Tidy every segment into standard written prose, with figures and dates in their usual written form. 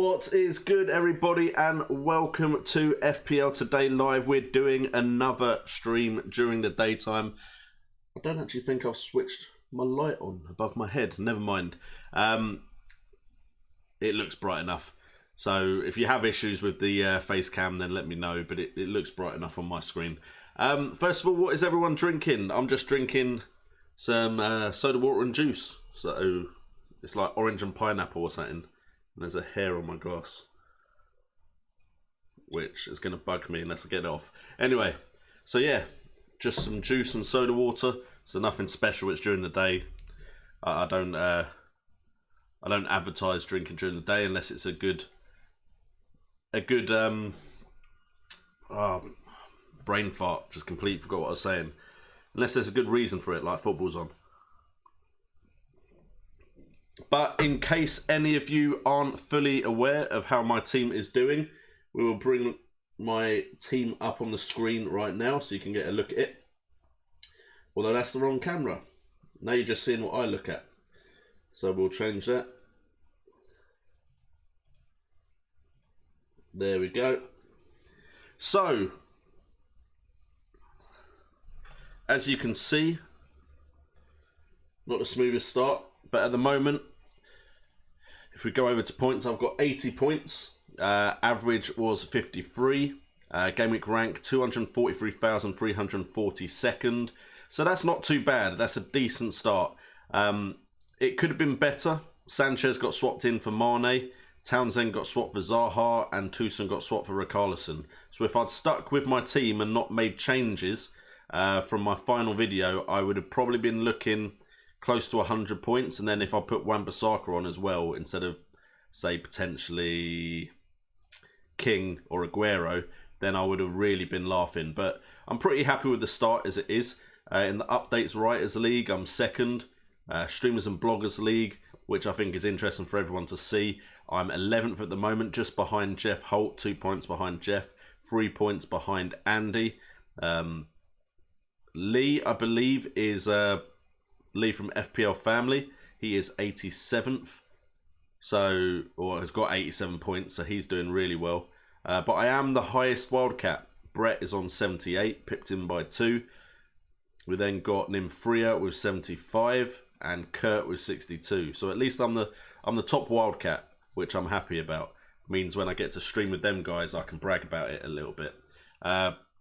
What is good, everybody, and welcome to FPL Today Live. We're doing another stream during the daytime. I don't actually think I've switched my light on above my head. Never mind. It looks bright enough. So if you have issues with the face cam, then let me know. But it looks bright enough on my screen. First of all, what is everyone drinking? I'm just drinking some soda water and juice. So it's like orange and pineapple or something. And there's a hair on my glass, which is going to bug me unless I get it off. Anyway, so yeah, just some juice and soda water. So nothing special. It's during the day. I don't advertise drinking during the day unless it's a good brain fart. Just completely forgot what I was saying. Unless there's a good reason for it, like football's on. But in case any of you aren't fully aware of how my team is doing, we will bring my team up on the screen right now so you can get a look at it. Although that's the wrong camera. Now you're just seeing what I look at. So we'll change that. There we go. So, as you can see, not the smoothest start. But at the moment, if we go over to points, I've got 80 points. Average was 53. Gameweek rank 243,342nd. So that's not too bad. That's a decent start. It could have been better. Sanchez got swapped in for Mane. Townsend got swapped for Zaha. And Toussaint got swapped for Richarlison. So if I'd stuck with my team and not made changes from my final video, I would have probably been looking close to 100 points, and then if I put Wan-Bissaka on as well, instead of, say, potentially King or Aguero, then I would have really been laughing. But I'm pretty happy with the start as it is. In the Updates Writers League, I'm second. Streamers and Bloggers League, which I think is interesting for everyone to see. I'm 11th at the moment, just behind Jeff Holt, 2 points behind Jeff, 3 points behind Andy. Lee, I believe, is Lee from FPL Family. He is 87th, or has got 87 points, so he's doing really well. But I am the highest Wildcat. Brett is on 78, pipped in by 2. We then got Nimfria with 75 and Kurt with 62. So at least I'm the top Wildcat, which I'm happy about. Means when I get to stream with them guys, I can brag about it a little bit.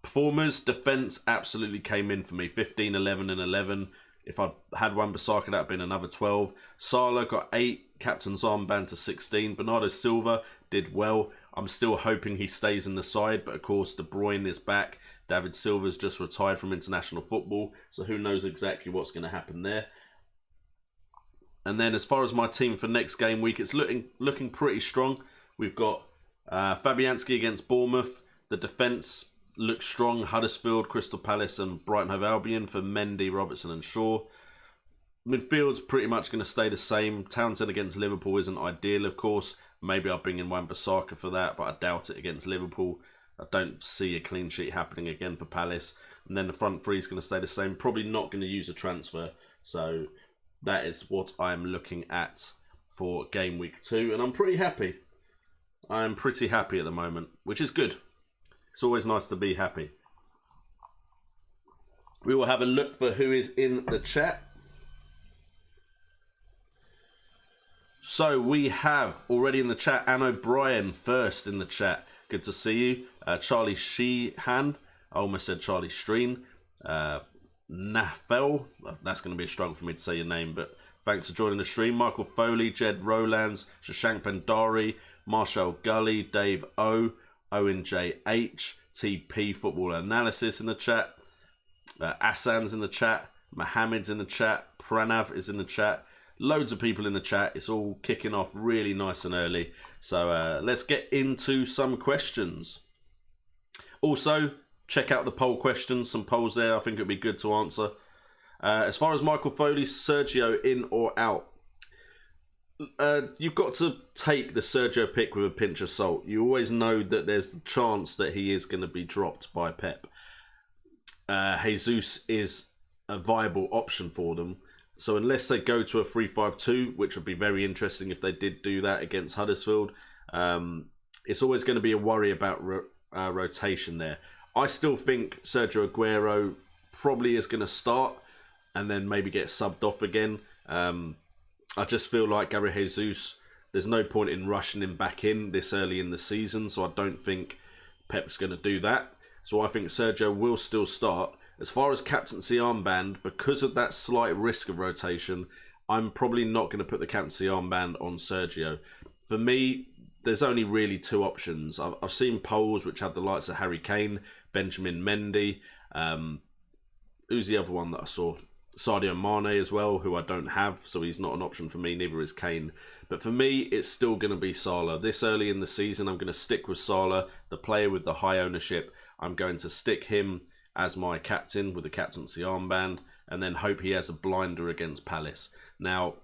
Performers, defense absolutely came in for me. 15, 11, and 11. If I had Wan-Bissaka, that would have been another 12. Salah got 8. Captain's armband to 16. Bernardo Silva did well. I'm still hoping he stays in the side. But of course, De Bruyne is back. David Silva's just retired from international football. So who knows exactly what's going to happen there. And then as far as my team for next game week, it's looking pretty strong. We've got Fabianski against Bournemouth. The defence looks strong. Huddersfield, Crystal Palace and Brighton Hove Albion for Mendy, Robertson and Shaw. Midfield's pretty much going to stay the same. Townsend against Liverpool isn't ideal, of course. Maybe I'll bring in Wan-Bissaka for that, but I doubt it against Liverpool. I don't see a clean sheet happening again for Palace. And then the front three is going to stay the same. Probably not going to use a transfer. So that is what I'm looking at for game week 2. And I'm pretty happy. I'm pretty happy at the moment, which is good. It's always nice to be happy. We will have a look for who is in the chat. So we have already in the chat Anne O'Brien first in the chat. Good to see you. Charlie Sheehan. I almost said Charlie Streen. Nafel. That's going to be a struggle for me to say your name, but thanks for joining the stream. Michael Foley, Jed Rowlands, Shashank Bandari, Marshall Gully, Dave O, Owen J.H., TP Football Analysis in the chat. Asan's in the chat. Mohammed's in the chat. Pranav is in the chat. Loads of people in the chat. It's all kicking off really nice and early. So let's get into some questions. Also, check out the poll questions. Some polls there I think it would be good to answer. As far as Michael Foley, Sergio in or out? You've got to take the Sergio pick with a pinch of salt. You always know that there's the chance that he is going to be dropped by Pep. Jesus is a viable option for them. So unless they go to a 3-5-2, which would be very interesting if they did do that against Huddersfield, It's always going to be a worry about rotation there. I still think Sergio Aguero probably is going to start and then maybe get subbed off again. I just feel like Gabriel Jesus, there's no point in rushing him back in this early in the season, so I don't think Pep's going to do that. So I think Sergio will still start. As far as captaincy armband, because of that slight risk of rotation, I'm probably not going to put the captaincy armband on Sergio. For me, there's only really two options. I've seen polls which have the likes of Harry Kane, Benjamin Mendy. Who's the other one that I saw? Sadio Mane as well, who I don't have, so he's not an option for me, neither is Kane. But for me, it's still going to be Salah. This early in the season, I'm going to stick with Salah, the player with the high ownership. I'm going to stick him as my captain with the captaincy armband, and then hope he has a blinder against Palace. Now,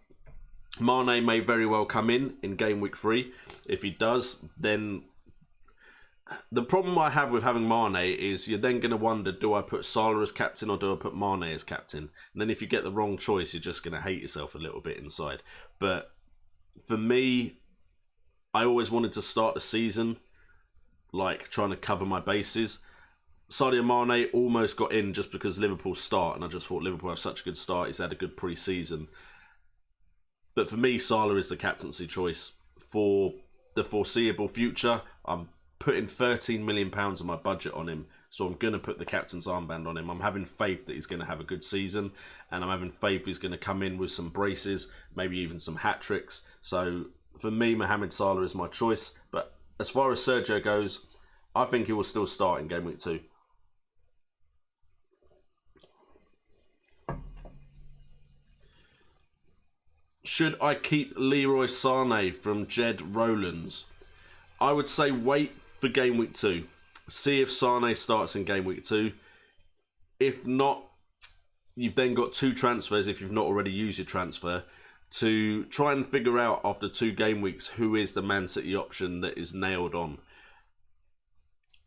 Mane may very well come in game week 3. If he does, then the problem I have with having Mane is you're then going to wonder, do I put Salah as captain or do I put Mane as captain? And then if you get the wrong choice, you're just going to hate yourself a little bit inside. But for me, I always wanted to start the season like trying to cover my bases. Sadio Mane almost got in just because Liverpool start, and I just thought Liverpool have such a good start. He's had a good pre-season. But for me, Salah is the captaincy choice for the foreseeable future. I'm putting £13 million of my budget on him, so I'm going to put the captain's armband on him. I'm having faith that he's going to have a good season, and I'm having faith he's going to come in with some braces, maybe even some hat-tricks. So for me, Mohamed Salah is my choice. But as far as Sergio goes, I think he will still start in game week 2. Should I keep Leroy Sané from Jed Rowlands? I would say wait for game week 2. See if Sané starts in game week 2. If not, you've then got 2 transfers, if you've not already used your transfer, to try and figure out after 2 game weeks who is the Man City option that is nailed on.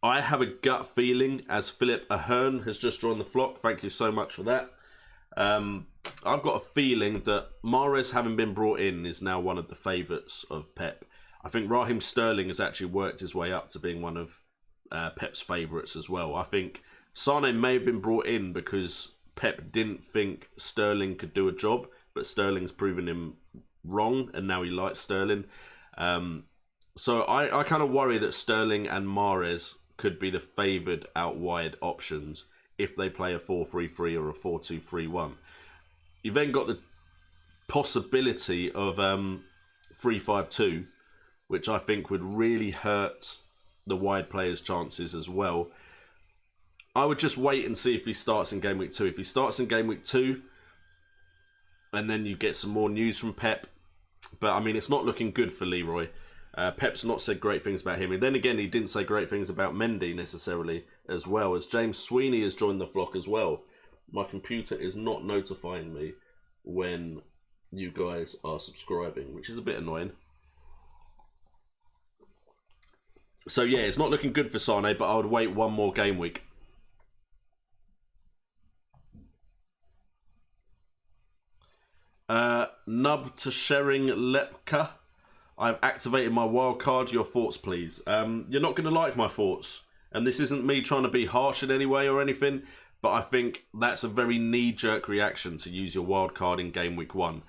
I have a gut feeling, as Philip Ahern has just joined the flock. Thank you so much for that. I've got a feeling that Mahrez, having been brought in, is now one of the favourites of Pep. I think Raheem Sterling has actually worked his way up to being one of Pep's favourites as well. I think Sané may have been brought in because Pep didn't think Sterling could do a job, but Sterling's proven him wrong, and now he likes Sterling. So I kind of worry that Sterling and Mahrez could be the favoured out wide options if they play a 4-3-3 or a 4-2-3-1. You've then got the possibility of 3-5-2, which I think would really hurt the wide players' chances as well. I would just wait and see if he starts in game week 2. If he starts in game week 2, and then you get some more news from Pep. But, I mean, it's not looking good for Leroy. Pep's not said great things about him. And then again, he didn't say great things about Mendy necessarily as well, as James Sweeney has joined the flock as well. My computer is not notifying me when you guys are subscribing, which is a bit annoying. So yeah, it's not looking good for Sané, but I would wait one more game week. Nub to Sharing Lepka. I've activated my wild card. Your thoughts, please. You're not going to like my thoughts. And this isn't me trying to be harsh in any way or anything, but I think that's a very knee-jerk reaction to use your wild card in game week 1.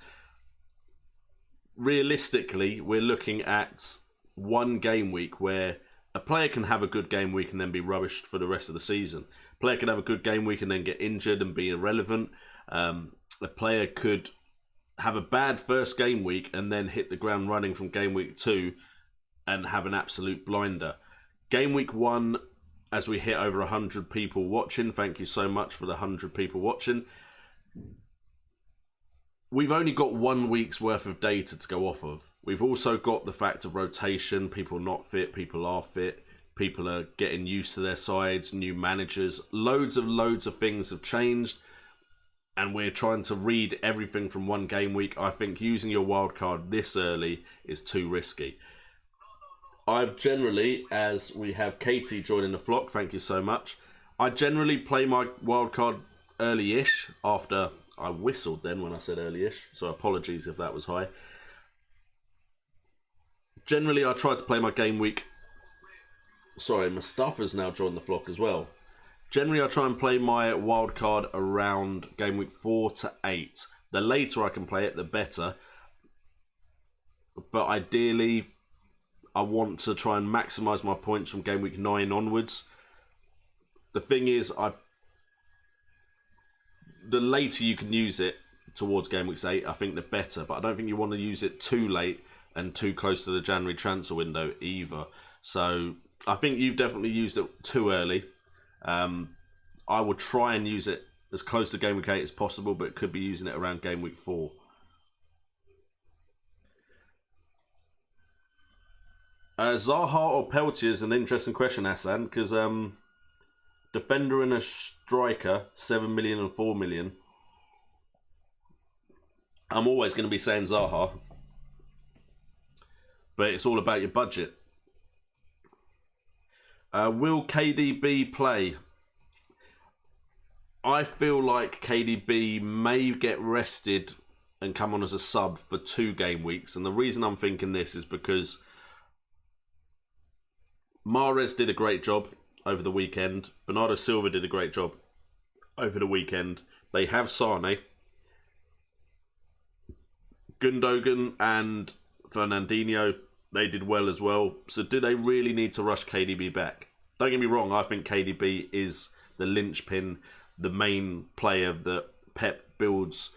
Realistically, we're looking at one game week where a player can have a good game week and then be rubbished for the rest of the season. A player could have a good game week and then get injured and be irrelevant. A player could have a bad first game week and then hit the ground running from game week 2 and have an absolute blinder. Game week 1, as we hit over 100 people watching, thank you so much for the 100 people watching. We've only got 1 week's worth of data to go off of. We've also got the fact of rotation, people not fit, people are fit, people are getting used to their sides, new managers, loads of things have changed. And we're trying to read everything from one game week. I think using your wildcard this early is too risky. I've generally, as we have Katie joining the flock, thank you so much. I generally play my wildcard early-ish after I whistled then when I said early-ish. So apologies if that was high. Generally, I try to play my game week. Sorry, Mustafa's now joined the flock as well. Generally, I try and play my wild card around game week 4 to 8. The later I can play it, the better. But ideally, I want to try and maximise my points from game week 9 onwards. The thing is, the later you can use it towards game week 8, I think the better. But I don't think you want to use it too late and too close to the January transfer window either. So I think you've definitely used it too early. I will try and use it as close to game week 8 as possible, but could be using it around game week 4. Zaha or Peltier is an interesting question, Hassan, because defender and a striker, 7 million and 4 million. I'm always going to be saying Zaha, but it's all about your budget. Will KDB play? I feel like KDB may get rested and come on as a sub for 2 game weeks. And the reason I'm thinking this is because Mahrez did a great job over the weekend. Bernardo Silva did a great job over the weekend. They have Sane. Gundogan and Fernandinho, they did well as well. So do they really need to rush KDB back? Don't get me wrong, I think KDB is the linchpin, the main player that Pep builds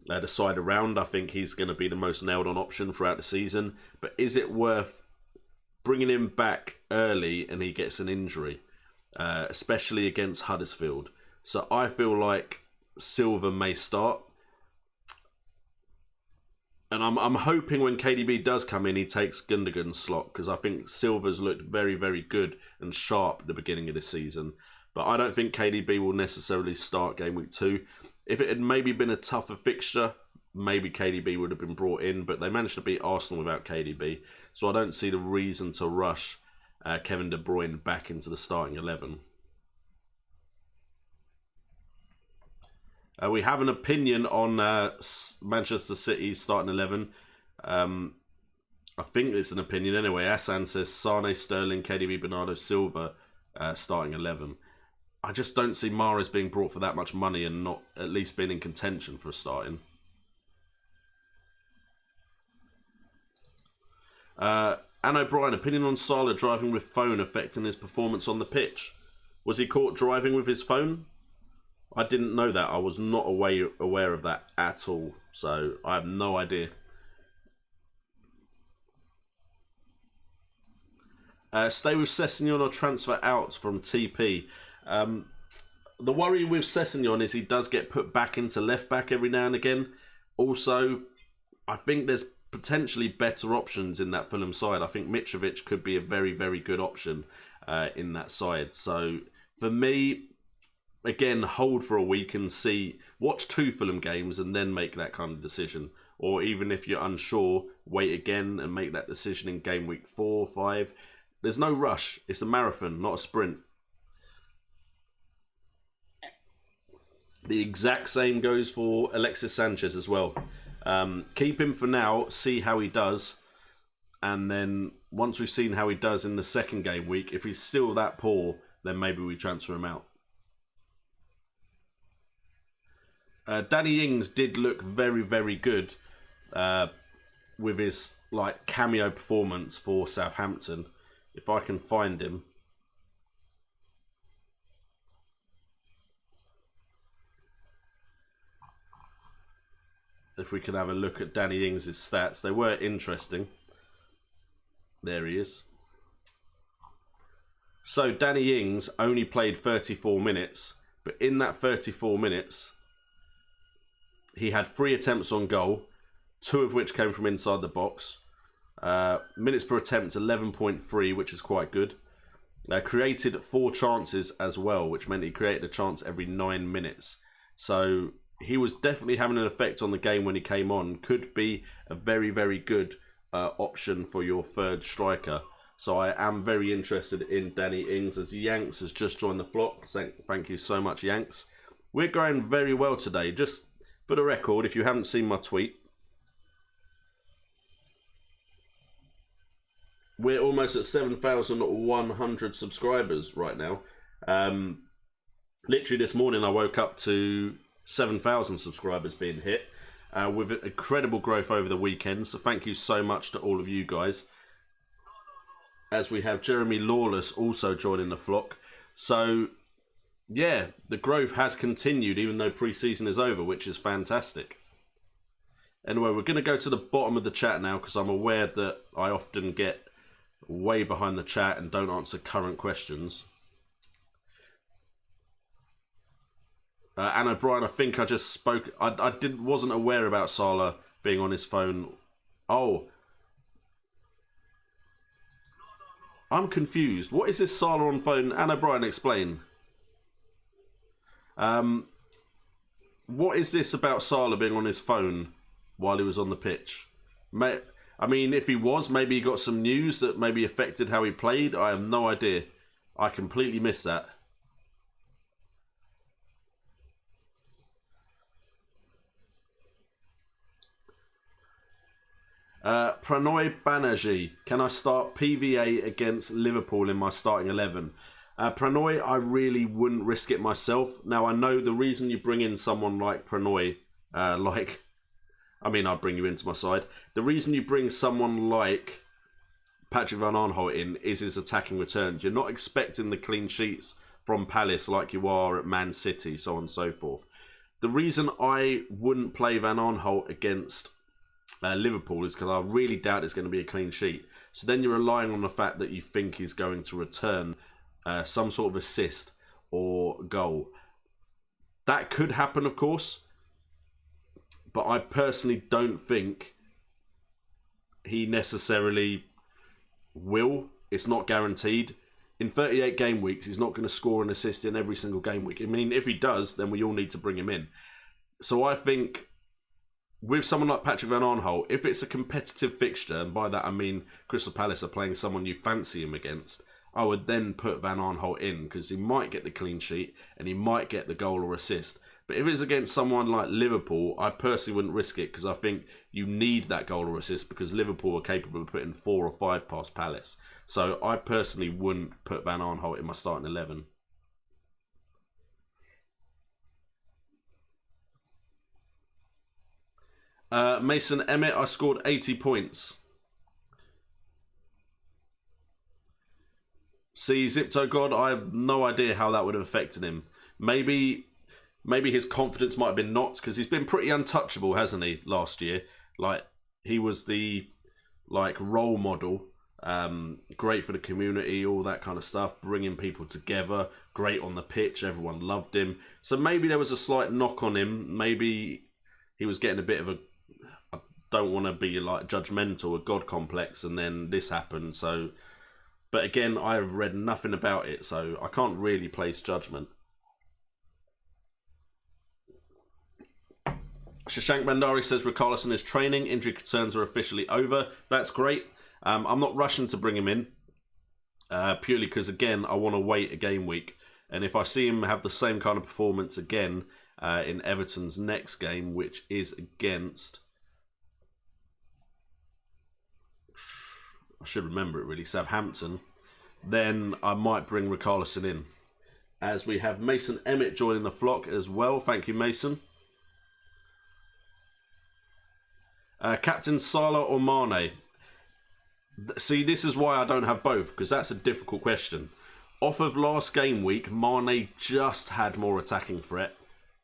the side around. I think he's going to be the most nailed-on option throughout the season. But is it worth bringing him back early and he gets an injury, especially against Huddersfield? So I feel like Silva may start. And I'm hoping when KDB does come in, he takes Gundogan's slot, because I think Silva's looked very, very good and sharp at the beginning of the season. But I don't think KDB will necessarily start game week 2. If it had maybe been a tougher fixture, maybe KDB would have been brought in, but they managed to beat Arsenal without KDB. So I don't see the reason to rush Kevin De Bruyne back into the starting 11. We have an opinion on Manchester City's starting 11. I think it's an opinion anyway. Hassan says Sane, Sterling, KDB, Bernardo Silva starting 11. I just don't see Mahrez being brought for that much money and not at least being in contention for a starting. Anne O'Brien, opinion on Salah driving with phone affecting his performance on the pitch. Was he caught driving with his phone? I didn't know that. I was not aware of that at all. So I have no idea. Stay with Sessegnon or transfer out from TP. The worry with Sessegnon is he does get put back into left back every now and again. Also, I think there's potentially better options in that Fulham side. I think Mitrovic could be a very, very good option in that side. So for me, again, hold for a week and see. Watch 2 Fulham games and then make that kind of decision. Or even if you're unsure, wait again and make that decision in game week 4 or 5. There's no rush. It's a marathon, not a sprint. The exact same goes for Alexis Sanchez as well. Keep him for now, see how he does. And then once we've seen how he does in the second game week, if he's still that poor, then maybe we transfer him out. Danny Ings did look very, very good with his cameo performance for Southampton. If I can find him. If we can have a look at Danny Ings' stats. They were interesting. There he is. So Danny Ings only played 34 minutes. But in that 34 minutes, he had 3 attempts on goal, 2 of which came from inside the box. Minutes per attempt, 11.3, which is quite good. Created 4 chances as well, which meant he created a chance every 9 minutes. So he was definitely having an effect on the game when he came on. Could be a very, very good option for your third striker. So I am very interested in Danny Ings, as Yanks has just joined the flock. Thank you so much, Yanks. We're going very well today. Just for the record, if you haven't seen my tweet, we're almost at 7,100 subscribers right now. Literally this morning I woke up to 7,000 subscribers being hit, with incredible growth over the weekend. So thank you so much to all of you guys. As we have Jeremy Lawless also joining the flock. So yeah, the growth has continued even though pre-season is over, which is fantastic. Anyway, we're going to go to the bottom of the chat now because I'm aware that I often get way behind the chat and don't answer current questions. Anna O'Brien, I think I just spoke. I wasn't aware about Salah being on his phone. Oh. I'm confused. What is this Salah on phone? Anna O'Brien, explain. What is this about Salah being on his phone while he was on the pitch? I mean, if he was, maybe he got some news that maybe affected how he played. I have no idea. I completely missed that. Pranoy Banerjee, can I start PVA against Liverpool in my starting 11? Pranoy, I really wouldn't risk it myself. Now, I know the reason you bring in someone like Pranoy, I'd bring you into my side. The reason you bring someone like Patrick Van Aanholt in is his attacking returns. You're not expecting the clean sheets from Palace like you are at Man City, so on and so forth. The reason I wouldn't play Van Aanholt against Liverpool is because I really doubt it's going to be a clean sheet. So then you're relying on the fact that you think he's going to return some sort of assist or goal. That could happen, of course, but I personally don't think he necessarily will. It's not guaranteed. In 38 game weeks, he's not going to score an assist in every single game week. I mean, if he does, then we all need to bring him in. So I think with someone like Patrick Van Aanholt, if it's a competitive fixture, and by that I mean Crystal Palace are playing someone you fancy him against, I would then put Van Aanholt in because he might get the clean sheet and he might get the goal or assist. But if it's against someone like Liverpool, I personally wouldn't risk it because I think you need that goal or assist because Liverpool are capable of putting 4 or 5 past Palace. So I personally wouldn't put Van Aanholt in my starting 11. Mason Emmett, I scored 80 points. See, Zipto God, I have no idea how that would have affected him. Maybe his confidence might have been knocked because he's been pretty untouchable, hasn't he, last year? Like, he was the role model, great for the community, all that kind of stuff, bringing people together, great on the pitch, everyone loved him. So maybe there was a slight knock on him. Maybe he was getting a bit of I don't want to be like judgmental, a God complex, and then this happened. So, but again, I have read nothing about it, so I can't really place judgment. Shashank Bandari says Richarlison is training. Injury concerns are officially over. That's great. I'm not rushing to bring him in, purely because, again, I want to wait a game week. And if I see him have the same kind of performance again in Everton's next game, which is against, I should remember it really, Southampton, then I might bring Richarlison in. As we have Mason Emmett joining the flock as well. Thank you, Mason. Captain Salah or Mane? See, this is why I don't have both, because that's a difficult question. Off of last game week, Mane just had more attacking threat,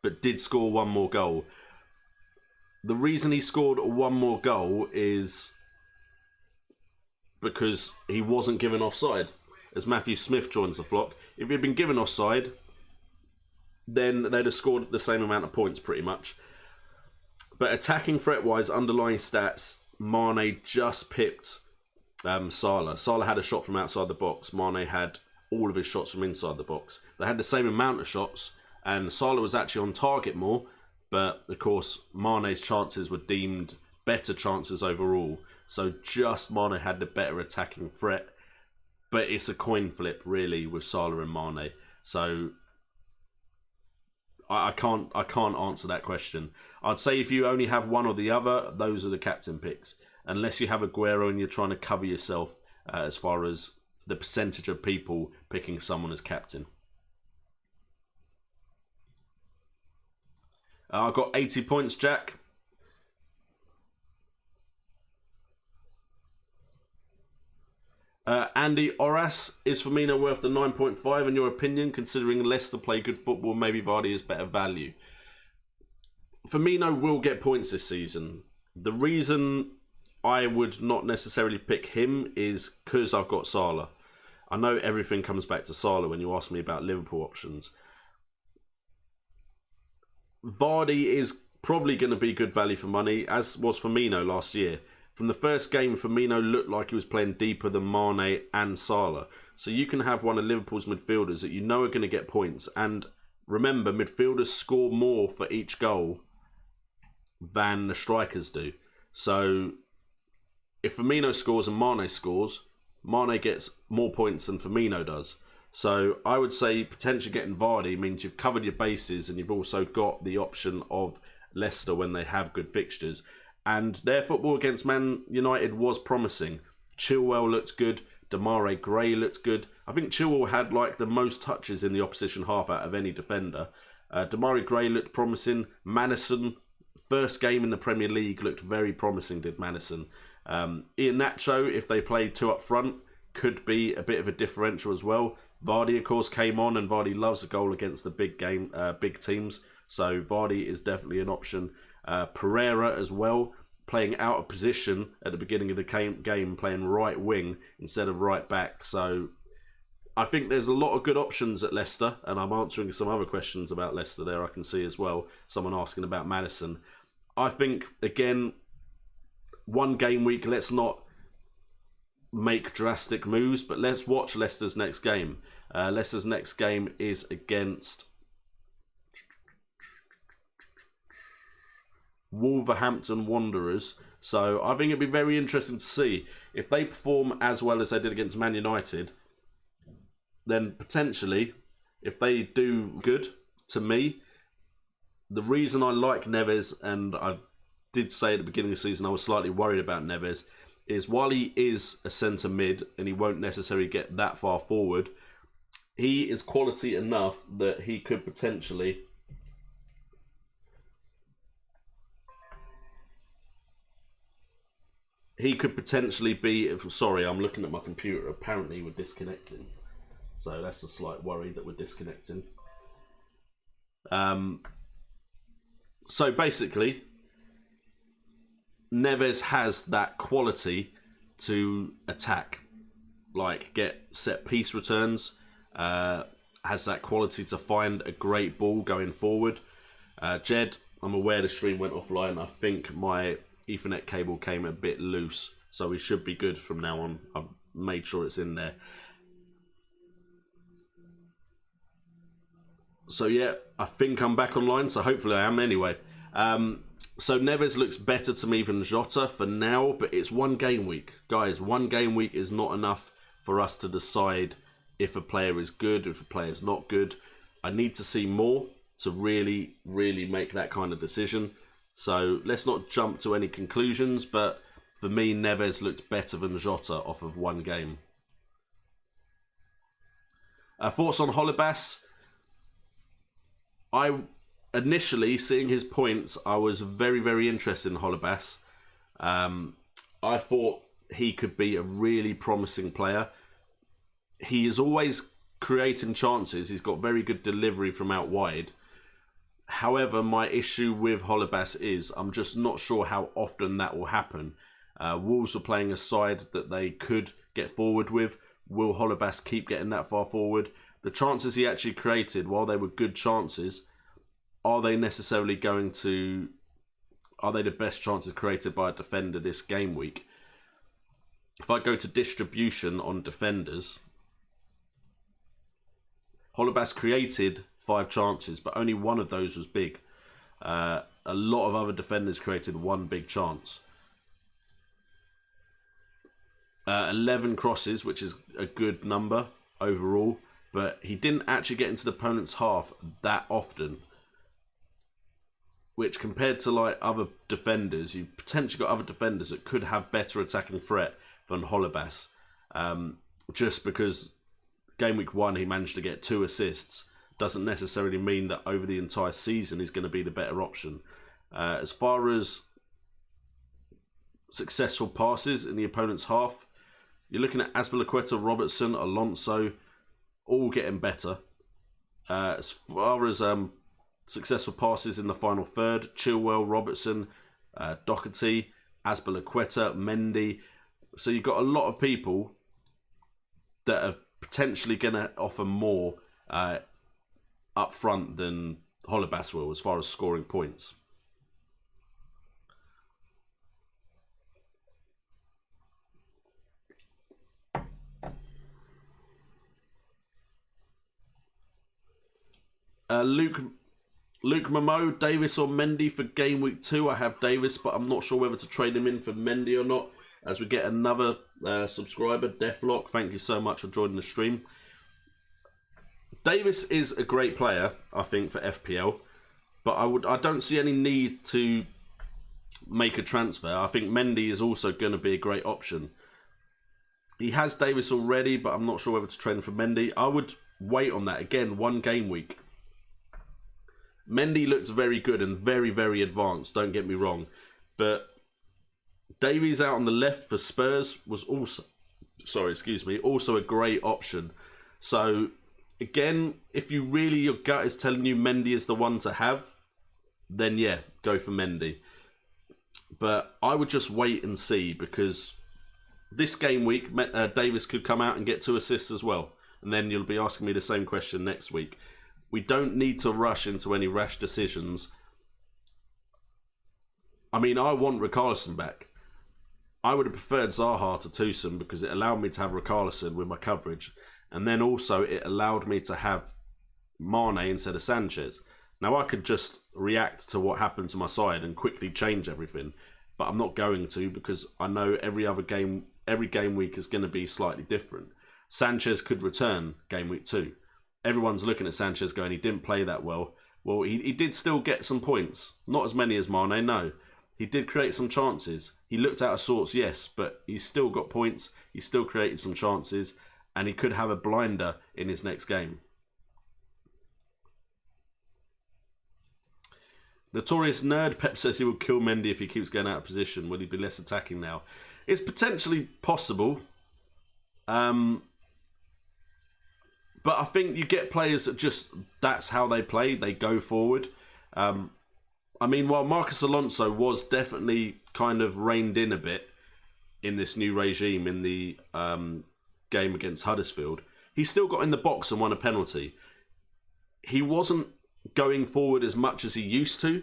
but did score one more goal. The reason he scored one more goal is because he wasn't given offside. As Matthew Smith joins the flock, if he'd been given offside, then they'd have scored the same amount of points pretty much. But attacking threat-wise, underlying stats, Mane just pipped Salah. Salah had a shot from outside the box. Mane had all of his shots from inside the box. They had the same amount of shots, and Salah was actually on target more, but of course, Mane's chances were deemed better chances overall. So just Mane had the better attacking threat, but it's a coin flip, really, with Salah and Mane. So I can't answer that question. I'd say if you only have one or the other, those are the captain picks. Unless you have Aguero and you're trying to cover yourself as far as the percentage of people picking someone as captain. I got 80 points, Jack. Andy Oras, is Firmino worth the 9.5 in your opinion, considering Leicester play good football, maybe Vardy is better value? Firmino will get points this season. The reason I would not necessarily pick him is because I've got Salah. I know everything comes back to Salah when you ask me about Liverpool options. Vardy is probably going to be good value for money, as was Firmino last year. From the first game, Firmino looked like he was playing deeper than Mane and Salah. So you can have one of Liverpool's midfielders that you know are going to get points. And remember, midfielders score more for each goal than the strikers do. So if Firmino scores and Mane scores, Mane gets more points than Firmino does. So I would say potentially getting Vardy means you've covered your bases and you've also got the option of Leicester when they have good fixtures. And their football against Man United was promising. Chilwell looked good. Demarai Gray looked good. I think Chilwell had like the most touches in the opposition half out of any defender. Demarai Gray looked promising. Maddison, first game in the Premier League, looked very promising, did Maddison. Iheanacho, if they played two up front, could be a bit of a differential as well. Vardy, of course, came on, and Vardy loves a goal against the big teams. So Vardy is definitely an option. Pereira as well, playing out of position at the beginning of the game, playing right wing instead of right back. So I think there's a lot of good options at Leicester, and I'm answering some other questions about Leicester there I can see as well. Someone asking about Maddison. I think, again, one game week, let's not make drastic moves, but let's watch Leicester's next game. Leicester's next game is against Wolverhampton Wanderers. So I think it'd be very interesting to see if they perform as well as they did against Man United. Then potentially, if they do good, to me, the reason I like Neves, and I did say at the beginning of the season I was slightly worried about Neves, is while he is a centre mid and he won't necessarily get that far forward, he is quality enough that he could potentially be... Sorry, I'm looking at my computer. Apparently we're disconnecting. So that's a slight worry that we're disconnecting. So basically, Neves has that quality to attack. Like, get set-piece returns. Has that quality to find a great ball going forward. Jed, I'm aware the stream went offline. I think my Ethernet cable came a bit loose, so we should be good from now on. I've made sure it's in there. So yeah, I think I'm back online, so hopefully I am anyway. So Neves looks better to me than Jota for now, but it's one game week. Guys, one game week is not enough for us to decide if a player is good, if a player is not good. I need to see more to really, really make that kind of decision. So let's not jump to any conclusions, but for me, Neves looked better than Jota off of one game. Thoughts on Holebas? Initially, seeing his points, I was very, very interested in Holebas. I thought he could be a really promising player. He is always creating chances. He's got very good delivery from out wide. However, my issue with Holebas is I'm just not sure how often that will happen. Wolves were playing a side that they could get forward with. Will Holebas keep getting that far forward? The chances he actually created, while they were good chances, are they necessarily going to... Are they the best chances created by a defender this game week? If I go to distribution on defenders, Holebas created 5 chances, but only one of those was big. A lot of other defenders created one big chance. 11 crosses, which is a good number overall, but he didn't actually get into the opponent's half that often. Which, compared to like other defenders, you've potentially got other defenders that could have better attacking threat than Holebas. Just because game week 1 he managed to get 2 assists doesn't necessarily mean that over the entire season he's going to be the better option. As far as successful passes in the opponent's half, you're looking at Azpilicueta, Robertson, Alonso, all getting better. As far as successful passes in the final third, Chilwell, Robertson, Doherty, Azpilicueta, Mendy. So you've got a lot of people that are potentially going to offer more up front than Holebas will as far as scoring points. Luke Momo, Davis or Mendy for game week 2. I have Davis, but I'm not sure whether to trade him in for Mendy or not. As we get another subscriber, Deathlock, thank you so much for joining the stream. Davis is a great player, I think, for FPL, but I don't see any need to make a transfer. I think Mendy is also going to be a great option. He has Davis already, but I'm not sure whether to trade him for Mendy. I would wait on that. Again, 1 game week. Mendy looked very good and very, very advanced, don't get me wrong. But Davies out on the left for Spurs was also a great option. So, again, if you really, your gut is telling you Mendy is the one to have, then yeah, go for Mendy. But I would just wait and see, because this game week, Davis could come out and get 2 assists as well. And then you'll be asking me the same question next week. We don't need to rush into any rash decisions. I mean, I want Richarlison back. I would have preferred Zaha to Toussaint because it allowed me to have Richarlison with my coverage. And then also it allowed me to have Mane instead of Sanchez. Now I could just react to what happened to my side and quickly change everything. But I'm not going to, because I know every game week is going to be slightly different. Sanchez could return game week 2. Everyone's looking at Sanchez going, he didn't play that well. Well, he did still get some points. Not as many as Mane, no. He did create some chances. He looked out of sorts, yes, but he's still got points. He still created some chances, and he could have a blinder in his next game. Notorious Nerd, Pep says he will kill Mendy if he keeps going out of position. Will he be less attacking now? It's potentially possible. But I think you get players that just, that's how they play. They go forward. I mean, while Marcus Alonso was definitely kind of reined in a bit in this new regime in the game against Huddersfield, he still got in the box and won a penalty. He wasn't going forward as much as he used to,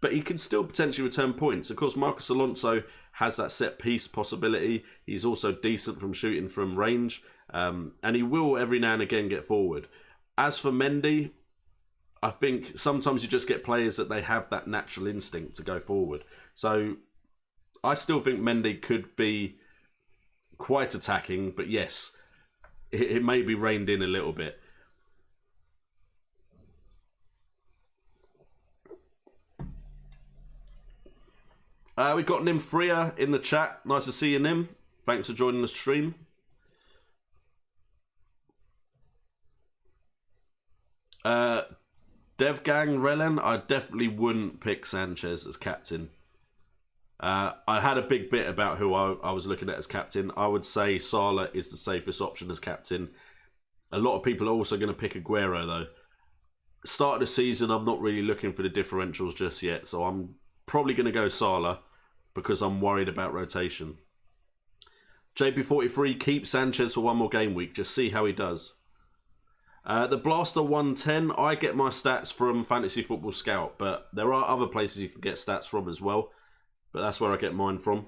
but he can still potentially return points. Of course, Marcus Alonso has that set piece possibility. He's also decent from shooting from range. And he will every now and again get forward. As for Mendy, I think sometimes you just get players that they have that natural instinct to go forward. So I still think Mendy could be quite attacking, but yes, it may be reined in a little bit. We've got Nim Freya in the chat. Nice to see you, Nim. Thanks for joining the stream. Devgang Relen, I definitely wouldn't pick Sanchez as captain. I had a big bit about who I was looking at as captain. I would say Salah is the safest option as captain. A lot of people are also going to pick Aguero, though. Start of the season, I'm not really looking for the differentials just yet, so I'm probably going to go Salah because I'm worried about rotation. JP43, keep Sanchez for 1 more game week. Just see how he does. The Blaster 110, I get my stats from Fantasy Football Scout, but there are other places you can get stats from as well. But that's where I get mine from.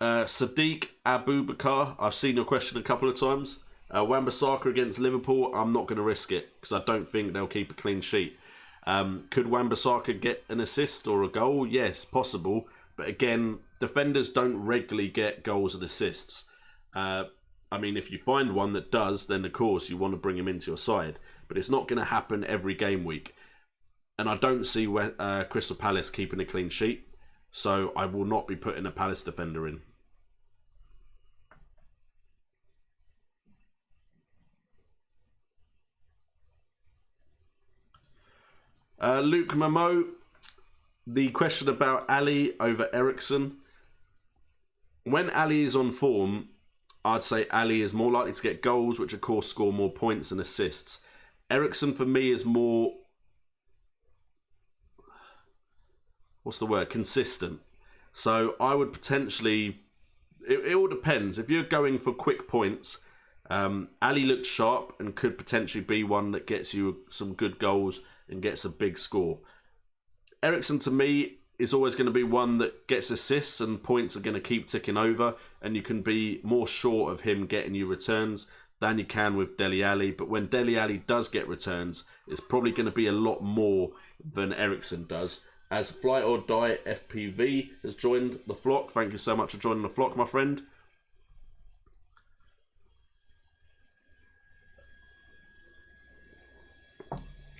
Sadiq Abubakar, I've seen your question a couple of times. Wan-Bissaka against Liverpool, I'm not going to risk it because I don't think they'll keep a clean sheet. Could Wan-Bissaka get an assist or a goal? Yes, possible. But again, defenders don't regularly get goals and assists. I mean, if you find one that does, then of course you want to bring him into your side. But it's not going to happen every game week. And I don't see Crystal Palace keeping a clean sheet. So I will not be putting a Palace defender in. Luke Momo, the question about Ali over Eriksen. When Ali is on form, I'd say Ali is more likely to get goals, which of course score more points and assists. Eriksen for me is more, what's the word, consistent. So I would potentially, it all depends. If you're going for quick points, Ali looked sharp and could potentially be one that gets you some good goals and gets a big score. Eriksen to me is always going to be one that gets assists and points are going to keep ticking over, and you can be more sure of him getting you returns than you can with Dele Alli. But when Dele Alli does get returns, it's probably going to be a lot more than Eriksen does. As Fly or Die FPV has joined the flock. Thank you so much for joining the flock, my friend.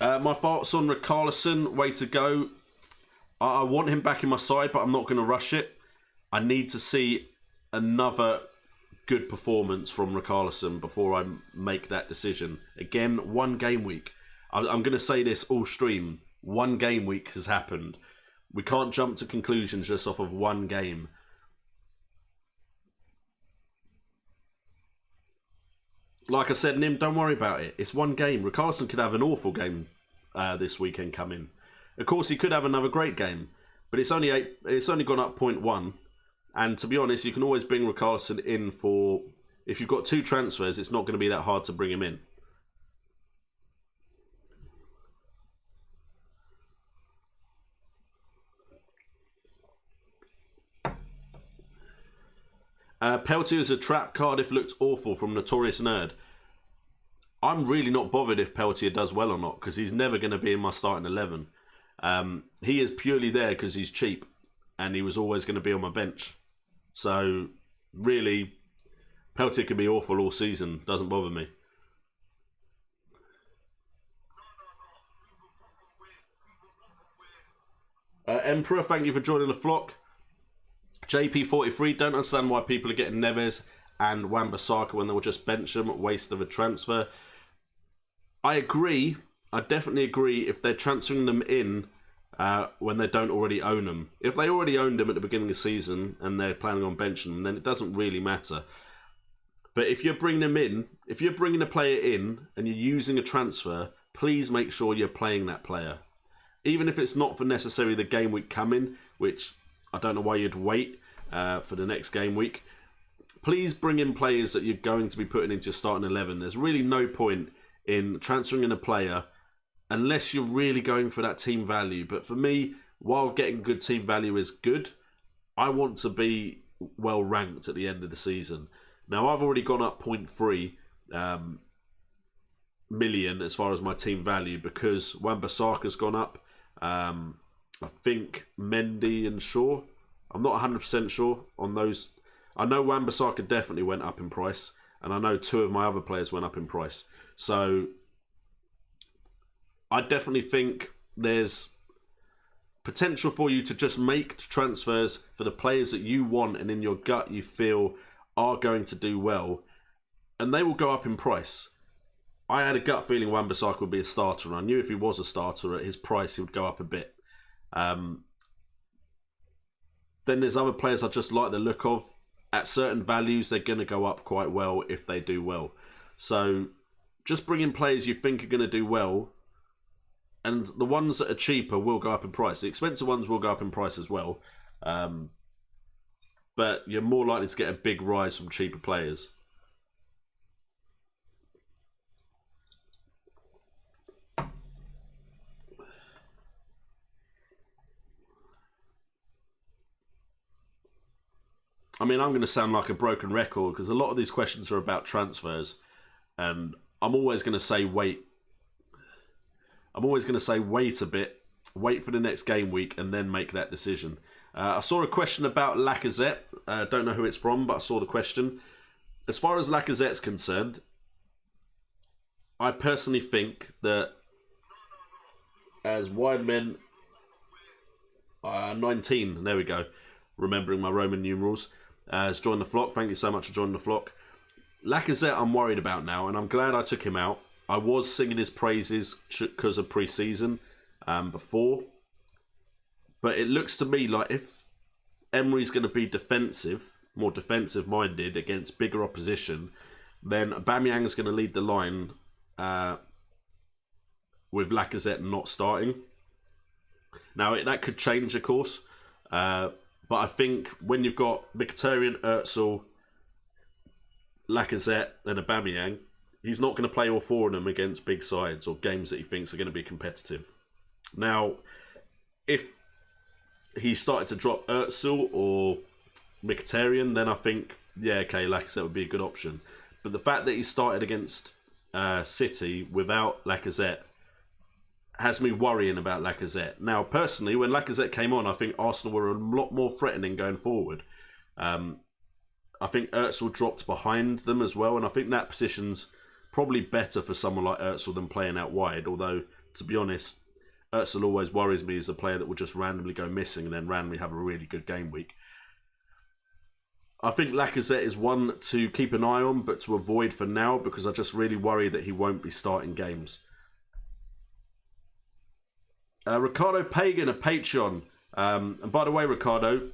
My thoughts on Richarlison, way to go. I want him back in my side, but I'm not going to rush it. I need to see another good performance from Richarlison before I make that decision. Again, one game week. I'm going to say this all stream. One game week has happened. We can't jump to conclusions just off of one game. Like I said, Nim, don't worry about it. It's one game. Richarlison could have an awful game this weekend coming. Of course, he could have another great game, but it's only gone up 0.1. And to be honest, you can always bring Richarlison in for, if you've got 2 transfers, it's not going to be that hard to bring him in. Peltier is a trap. Cardiff looked awful from Notorious Nerd. I'm really not bothered if Peltier does well or not, because he's never going to be in my starting 11. He is purely there because he's cheap, and he was always going to be on my bench. So, really, Peltier could be awful all season. Doesn't bother me. Emperor, thank you for joining the flock. JP43, don't understand why people are getting Neves and Wan-Bissaka when they will just bench them. Waste of a transfer. I agree. I definitely agree if they're transferring them in when they don't already own them. If they already owned them at the beginning of the season and they're planning on benching them, then it doesn't really matter. But if you're bringing them in, if you're bringing a player in and you're using a transfer, please make sure you're playing that player. Even if it's not for necessarily the game week coming, which I don't know why you'd wait for the next game week. Please bring in players that you're going to be putting into your starting 11. There's really no point in transferring in a player unless you're really going for that team value. But for me, while getting good team value is good, I want to be well ranked at the end of the season. Now, I've already gone up 0.3 million as far as my team value because Wan-Bissaka's gone up. I think Mendy and Shaw. I'm not 100% sure on those. I know Wan-Bissaka definitely went up in price, and I know 2 of my other players went up in price. So I definitely think there's potential for you to just make transfers for the players that you want and in your gut you feel are going to do well, and they will go up in price. I had a gut feeling Wan-Bissaka would be a starter, and I knew if he was a starter at his price, he would go up a bit. Then there's other players I just like the look of. At certain values, they're going to go up quite well if they do well. So just bring in players you think are going to do well, and the ones that are cheaper will go up in price. The expensive ones will go up in price as well. But you're more likely to get a big rise from cheaper players. I mean, I'm going to sound like a broken record because a lot of these questions are about transfers, and I'm always going to say wait. I'm always going to say wait a bit, wait for the next game week, and then make that decision. I saw a question about Lacazette. Don't know who it's from, but I saw the question. As far as Lacazette's concerned, I personally think that as wide men 19, there we go. Remembering my Roman numerals. Has joined the flock. Thank you so much for joining the flock. Lacazette I'm worried about now, and I'm glad I took him out. I was singing his praises because of pre-season before. But it looks to me like if Emery's going to be defensive, more defensive-minded against bigger opposition, then Aubameyang's going to lead the line with Lacazette not starting. Now, that could change, of course. But I think when you've got Mkhitaryan, Özil, Lacazette and Aubameyang, he's not going to play all four of them against big sides or games that he thinks are going to be competitive. Now, if he started to drop Özil or Mkhitaryan, then I think, yeah, okay, Lacazette would be a good option. But the fact that he started against City without Lacazette has me worrying about Lacazette. Now, personally, when Lacazette came on, I think Arsenal were a lot more threatening going forward. I think Özil dropped behind them as well, and I think that position's probably better for someone like Özil than playing out wide, although, to be honest, Özil always worries me as a player that will just randomly go missing and then randomly have a really good game week. I think Lacazette is one to keep an eye on, but to avoid for now, because I just really worry that he won't be starting games. Ricardo Pagan, a Patreon. And by the way, Ricardo,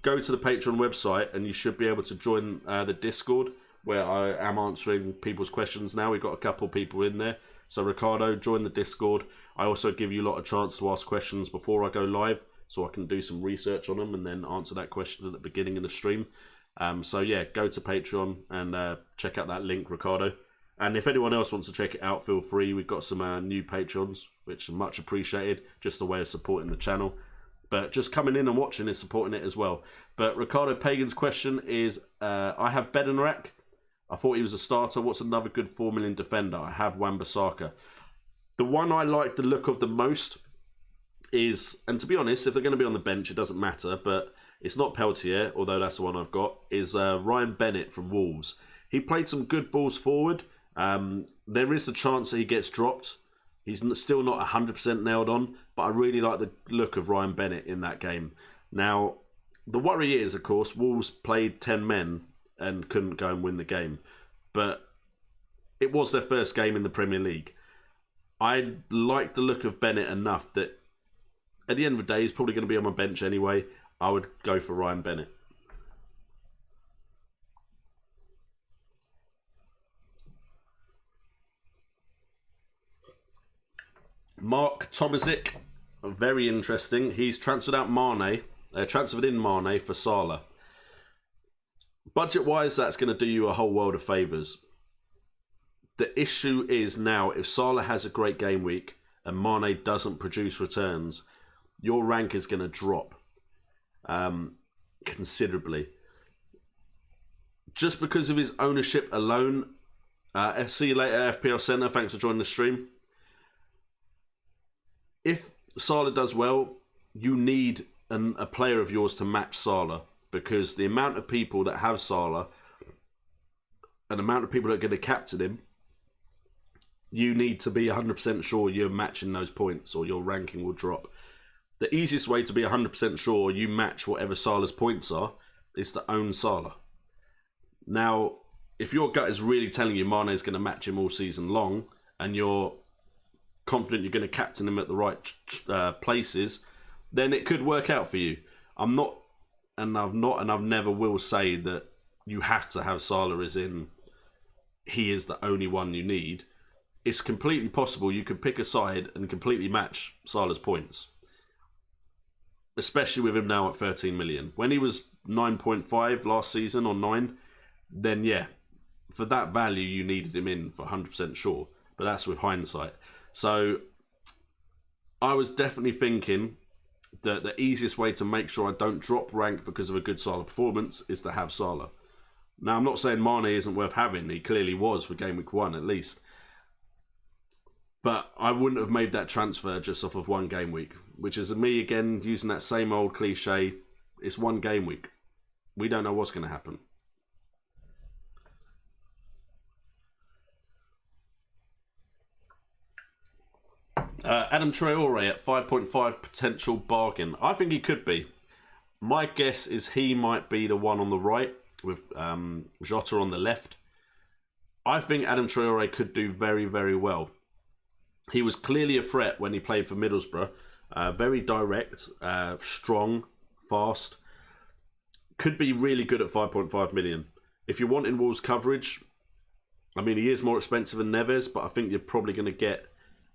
go to the Patreon website and you should be able to join the Discord where I am answering people's questions now. We've got a couple people in there. So Ricardo, join the Discord. I also give you a lot of chance to ask questions before I go live so I can do some research on them and then answer that question at the beginning of the stream. So yeah, go to Patreon and check out that link, Ricardo. And if anyone else wants to check it out, feel free. We've got some new patrons, which are much appreciated. Just a way of supporting the channel. But just coming in and watching is supporting it as well. But Ricardo Pagan's question is, I have Bednarek. I thought he was a starter. What's another good 4 million defender? I have Wan-Bissaka. The one I like the look of the most is, and to be honest, if they're going to be on the bench, it doesn't matter, but it's not Peltier, although that's the one I've got, is Ryan Bennett from Wolves. He played some good balls forward. There is a chance that he gets dropped. He's still not 100% nailed on, but I really like the look of Ryan Bennett in that game. Now, the worry is, of course, Wolves played 10 men and couldn't go and win the game. But it was their first game in the Premier League. I like the look of Bennett enough that at the end of the day, he's probably going to be on my bench anyway. I would go for Ryan Bennett. Mark Tomasic, very interesting. He's transferred in Mane for Salah. Budget-wise, that's going to do you a whole world of favours. The issue is now, if Salah has a great game week and Mane doesn't produce returns, your rank is going to drop considerably. Just because of his ownership alone. See you later, FPL Centre. Thanks for joining the stream. If Salah does well, you need a player of yours to match Salah, because the amount of people that have Salah and the amount of people that are going to captain him, you need to be 100% sure you're matching those points or your ranking will drop. The easiest way to be 100% sure you match whatever Salah's points are is to own Salah. Now, if your gut is really telling you Mane is going to match him all season long and you're confident you're going to captain him at the right places, then it could work out for you. I've never will say that you have to have Salah as in he is the only one you need. It's completely possible you could pick a side and completely match Salah's points. Especially with him now at 13 million. When he was 9.5 last season or 9, then yeah, for that value you needed him in for 100% sure. But that's with hindsight. So I was definitely thinking that the easiest way to make sure I don't drop rank because of a good Salah performance is to have Salah. Now, I'm not saying Mane isn't worth having. He clearly was for Game Week 1 at least. But I wouldn't have made that transfer just off of one game week, which is me again using that same old cliche. It's one game week. We don't know what's going to happen. Adam Traore at 5.5 potential bargain. I think he could be. My guess is he might be the one on the right with Jota on the left. I think Adam Traore could do very, very well. He was clearly a threat when he played for Middlesbrough. Very direct, strong, fast. Could be really good at 5.5 million. If you're wanting Wolves coverage, I mean, he is more expensive than Neves, but I think you're probably going to get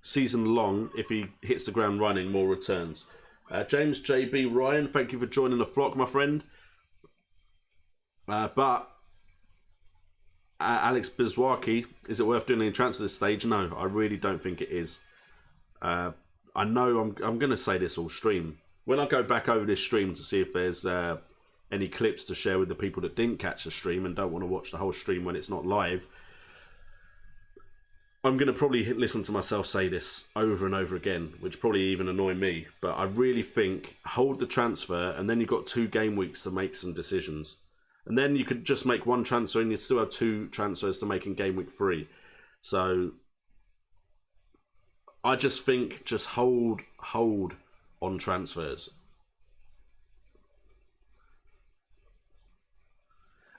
season long, if he hits the ground running, more returns. James JB Ryan, thank you for joining the flock, my friend. But Alex Bizwaki, is it worth doing any transfer at this stage? No, I really don't think it is. I know I'm going to say this all stream. When I go back over this stream to see if there's any clips to share with the people that didn't catch the stream and don't want to watch the whole stream when it's not live, I'm going to probably listen to myself say this over and over again, which probably even annoy me. But I really think hold the transfer, and then you've got 2 game weeks to make some decisions. And then you could just make 1 transfer and you still have 2 transfers to make in game week 3. So I just think just hold on transfers.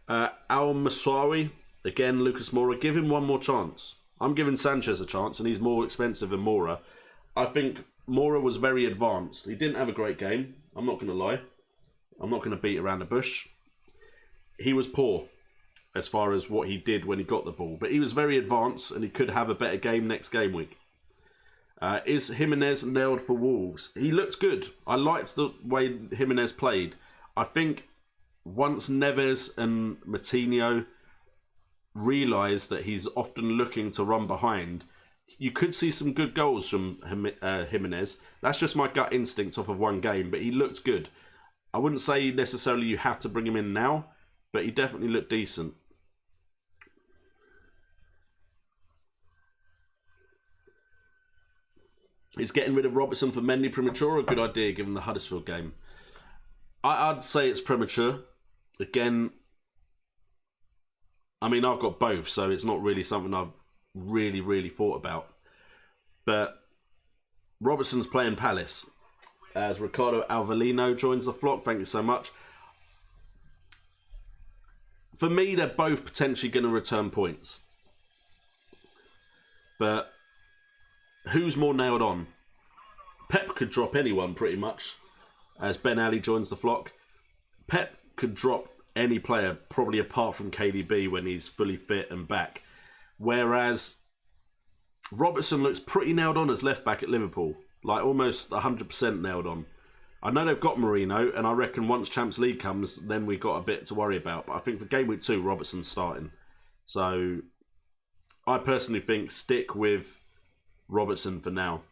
Al Maswawi, again, Lucas Moura, give him 1 more chance. I'm giving Sanchez a chance, and he's more expensive than Moura. I think Moura was very advanced. He didn't have a great game. I'm not going to lie. I'm not going to beat around the bush. He was poor as far as what he did when he got the ball. But he was very advanced, and he could have a better game next game week. Is Jimenez nailed for Wolves? He looked good. I liked the way Jimenez played. I think once Neves and Moutinho realise that he's often looking to run behind, you could see some good goals from Jimenez. That's just my gut instinct off of 1 game, but he looked good. I wouldn't say necessarily you have to bring him in now, but he definitely looked decent. Is getting rid of Robertson for Mendy premature or a good idea given the Huddersfield game? I'd say it's premature. Again, I mean, I've got both, so it's not really something I've really thought about. But Robertson's playing Palace. As Ricardo Alvalino joins the flock, thank you so much. For me, they're both potentially going to return points. But who's more nailed on? Pep could drop anyone, pretty much. As Ben Ali joins the flock. Pep could drop any player, probably apart from KDB when he's fully fit and back. Whereas Robertson looks pretty nailed on as left back at Liverpool. Like almost 100% nailed on. I know they've got Marino, and I reckon once Champions League comes, then we've got a bit to worry about. But I think for game week 2, Robertson's starting. So I personally think stick with Robertson for now.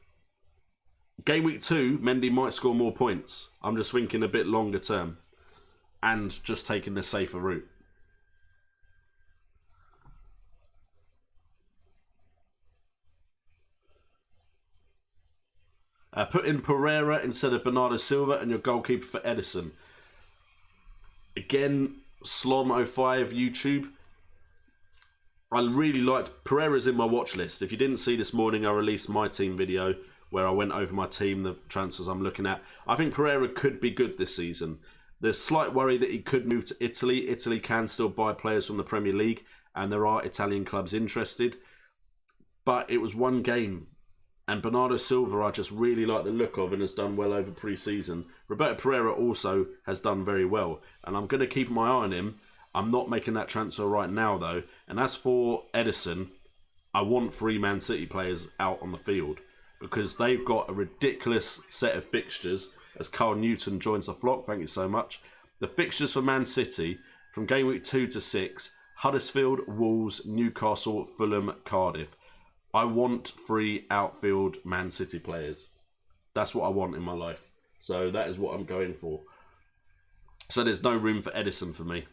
Game week 2, Mendy might score more points. I'm just thinking a bit longer term. And just taking the safer route. Put in Pereira instead of Bernardo Silva and your goalkeeper for Edison. Again, Slom05 YouTube. I really liked Pereira's in my watch list. If you didn't see this morning, I released my team video where I went over my team, the transfers I'm looking at. I think Pereira could be good this season. There's slight worry that he could move to Italy. Italy can still buy players from the Premier League, and there are Italian clubs interested. But it was 1 game. And Bernardo Silva, I just really like the look of and has done well over pre-season. Roberto Pereira also has done very well. And I'm going to keep my eye on him. I'm not making that transfer right now, though. And as for Edison, I want 3 Man City players out on the field. Because they've got a ridiculous set of fixtures. As Carl Newton joins the flock, thank you so much. The fixtures for Man City from game week 2 to 6, Huddersfield, Wolves, Newcastle, Fulham, Cardiff. I want 3 outfield Man City players. That's what I want in my life. So that is what I'm going for. So there's no room for Edison for me.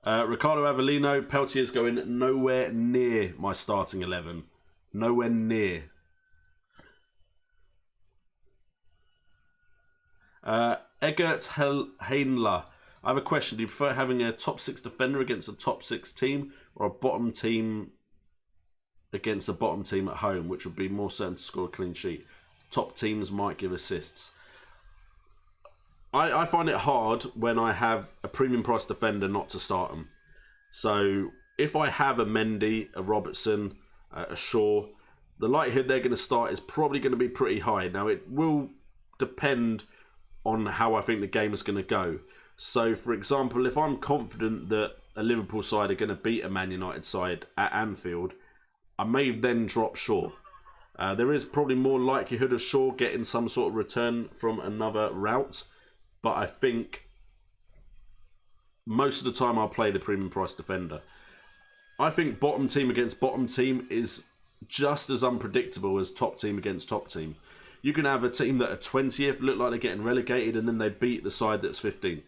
Ricardo Avellino, Peltier's going nowhere near my starting 11. Nowhere near. Egert Heinla. I have a question. Do you prefer having a top 6 defender against a top 6 team or a bottom team against a bottom team at home, which would be more certain to score a clean sheet. Top teams might give assists. I find it hard when I have a premium price defender not to start them. So if I have a Mendy, a Robertson, a Shaw, the likelihood they're going to start is probably going to be pretty high. Now, it will depend on how I think the game is going to go. So, for example, if I'm confident that a Liverpool side are going to beat a Man United side at Anfield, I may then drop Shaw. There is probably more likelihood of Shaw getting some sort of return from another route, but I think most of the time I'll play the premium price defender. I think bottom team against bottom team is just as unpredictable as top team against top team. You can have a team that are 20th, look like they're getting relegated, and then they beat the side that's 15th.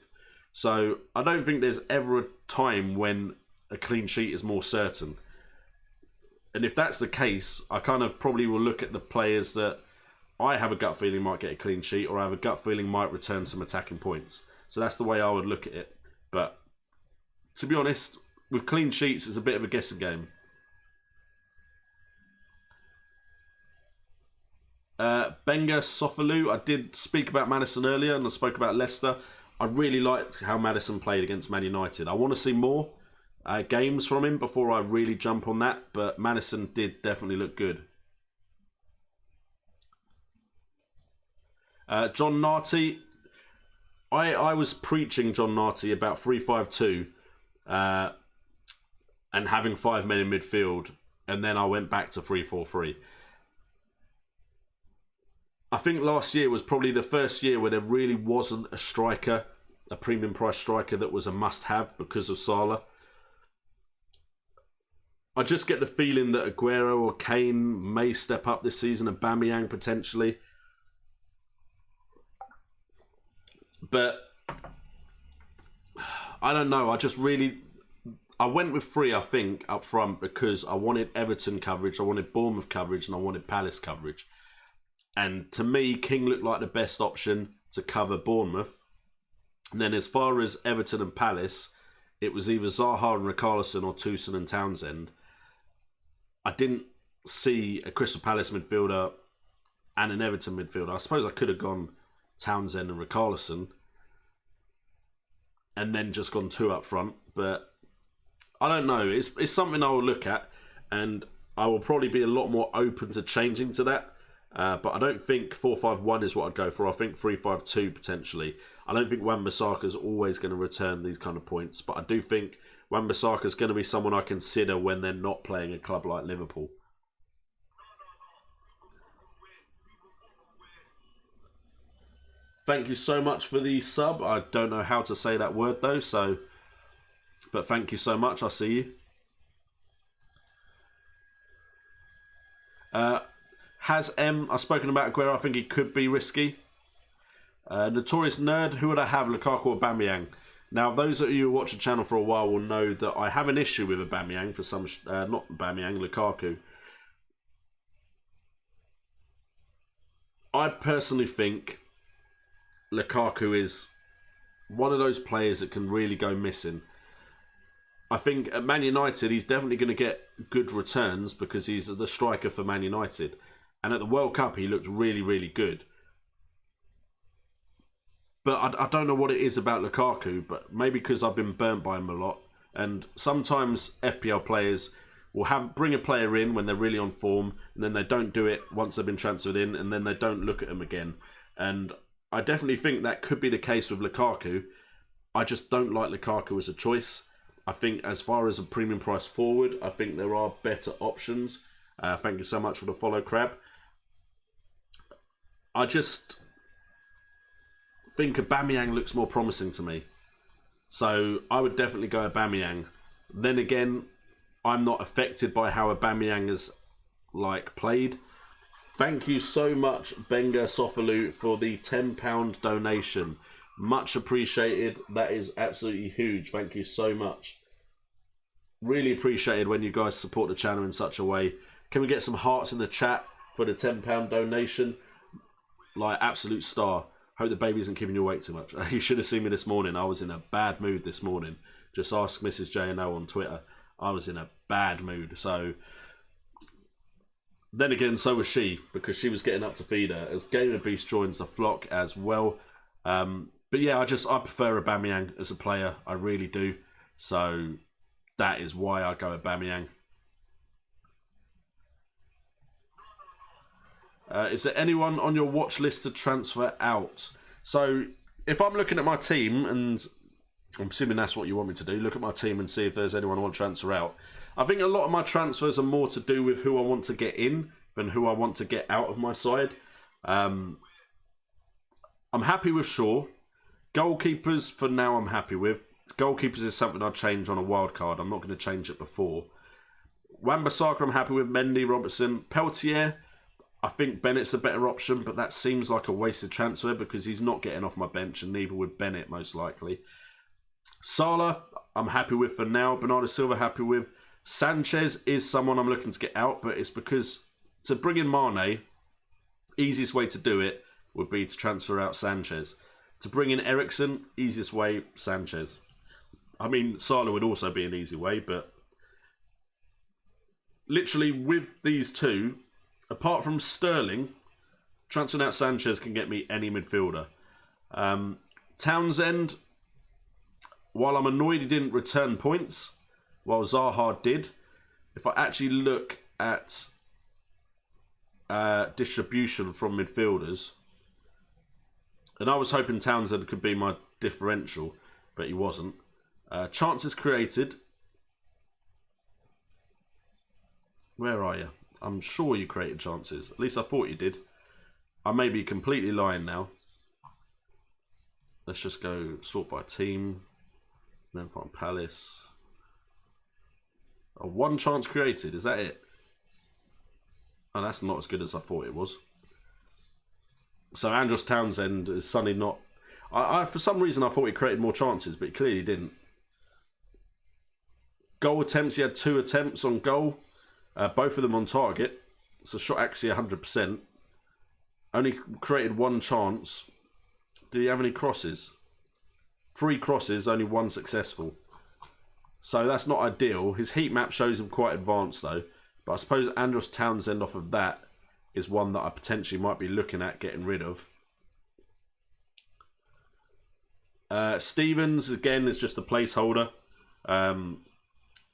So I don't think there's ever a time when a clean sheet is more certain. And if that's the case, I kind of probably will look at the players that I have a gut feeling might get a clean sheet, or I have a gut feeling might return some attacking points. So that's the way I would look at it. But to be honest, with clean sheets, it's a bit of a guessing game. Benga Sofalu, I did speak about Maddison earlier, and I spoke about Leicester. I really liked how Maddison played against Man United. I want to see more games from him before I really jump on that, but Maddison did definitely look good. John Narty, I was preaching John Narty about 3-5-2 and having 5 men in midfield, and then I went back to 3-4-3. I think last year was probably the first year where there really wasn't a striker, a premium price striker that was a must-have because of Salah. I just get the feeling that Aguero or Kane may step up this season, and Aubameyang potentially. But I don't know. I went with 3, I think, up front because I wanted Everton coverage, I wanted Bournemouth coverage, and I wanted Palace coverage. And to me, King looked like the best option to cover Bournemouth. And then as far as Everton and Palace, it was either Zaha and Richarlison or Toussaint and Townsend. I didn't see a Crystal Palace midfielder and an Everton midfielder. I suppose I could have gone Townsend and Richarlison and then just gone 2 up front. But I don't know. It's something I will look at, and I will probably be a lot more open to changing to that. But I don't think 4-5-1 is what I'd go for. I think 3-5-2 potentially. I don't think Wan-Bissaka is always going to return these kind of points, but I do think Wan-Bissaka is going to be someone I consider when they're not playing a club like Liverpool. Thank you so much for the sub. I don't know how to say that word though, but thank you so much. I see you. Has M, I've spoken about Aguero. I think he could be risky. Notorious Nerd, who would I have, Lukaku or Aubameyang? Now, those of you who watch the channel for a while will know that I have an issue with Aubameyang for some... not Aubameyang, Lukaku. I personally think Lukaku is one of those players that can really go missing. I think at Man United, he's definitely going to get good returns because he's the striker for Man United. And at the World Cup, he looked really, really good. But I don't know what it is about Lukaku, but maybe because I've been burnt by him a lot. And sometimes FPL players will bring a player in when they're really on form, and then they don't do it once they've been transferred in, and then they don't look at them again. And I definitely think that could be the case with Lukaku. I just don't like Lukaku as a choice. I think as far as a premium price forward, I think there are better options. Thank you so much for the follow, Crab. I just think Aubameyang looks more promising to me. So I would definitely go Aubameyang. Then again, I'm not affected by how Aubameyang has played. Thank you so much, Benga Sofalu, for the £10 donation. Much appreciated. That is absolutely huge. Thank you so much. Really appreciated when you guys support the channel in such a way. Can we get some hearts in the chat for the £10 donation? Absolute star. Hope the baby isn't keeping you awake too much. You should have seen me this morning. I was in a bad mood this morning. Just ask Mrs. J&O on Twitter. I was in a bad mood. So Then again, so was she, because she was getting up to feed her. As Game of Beast joins the flock as well. But yeah, I prefer Aubameyang as a player. I really do. So that is why I go Aubameyang. Is there anyone on your watch list to transfer out? So if I'm looking at my team, and I'm assuming that's what you want me to do, look at my team and see if there's anyone I want to transfer out. I think a lot of my transfers are more to do with who I want to get in than who I want to get out of my side. I'm happy with Shaw. Goalkeepers, for now, I'm happy with. Goalkeepers is something I'd change on a wild card. I'm not going to change it before. Wan-Bissaka, I'm happy with. Mendy, Robertson. Peltier, I think Bennett's a better option, but that seems like a wasted transfer because he's not getting off my bench, and neither would Bennett, most likely. Salah, I'm happy with for now. Bernardo Silva, happy with. Sanchez is someone I'm looking to get out, but it's because to bring in Mane, easiest way to do it would be to transfer out Sanchez. To bring in Eriksen, easiest way, Sanchez. I mean, Salah would also be an easy way, but literally with these two, apart from Sterling, transferring out Sanchez can get me any midfielder. Townsend, while I'm annoyed he didn't return points, while Zaha did, if I actually look at distribution from midfielders, and I was hoping Townsend could be my differential, but he wasn't. Chances created. Where are you? I'm sure you created chances. At least I thought you did. I may be completely lying now. Let's just go sort by team. Then find Palace. Oh, one chance created. Is that it? Oh, that's not as good as I thought it was. So Andros Townsend is suddenly not... I for some reason I thought he created more chances, but he clearly didn't. Goal attempts, he had 2 attempts on goal. Both of them on target. So shot actually 100%. Only created 1 chance. Did he have any crosses? 3 crosses, only 1 successful. So that's not ideal. His heat map shows him quite advanced though. But I suppose Andros Townsend off of that is one that I potentially might be looking at getting rid of. Stevens, again, is just a placeholder.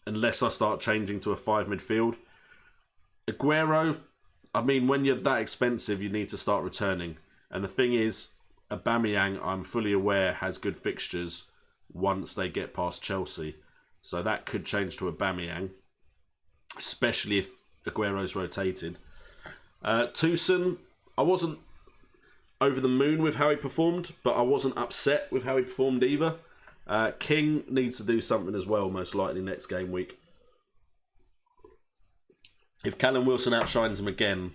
Unless I start changing to a 5 midfield. Aguero, I mean, when you're that expensive, you need to start returning. And the thing is, Aubameyang, I'm fully aware, has good fixtures once they get past Chelsea. So that could change to Aubameyang, especially if Aguero's rotated. Toussaint, I wasn't over the moon with how he performed, but I wasn't upset with how he performed either. King needs to do something as well, most likely next game week. If Callum Wilson outshines him again,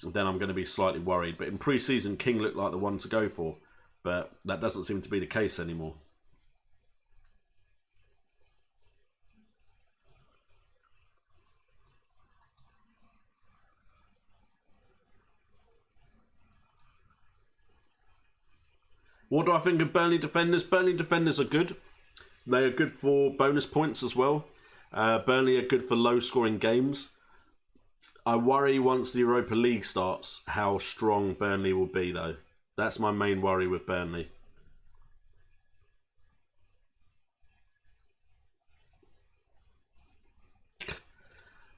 then I'm going to be slightly worried. But in pre-season, King looked like the one to go for. But that doesn't seem to be the case anymore. What do I think of Burnley defenders? Burnley defenders are good. They are good for bonus points as well. Burnley are good for low-scoring games. I worry once the Europa League starts how strong Burnley will be, though. That's my main worry with Burnley.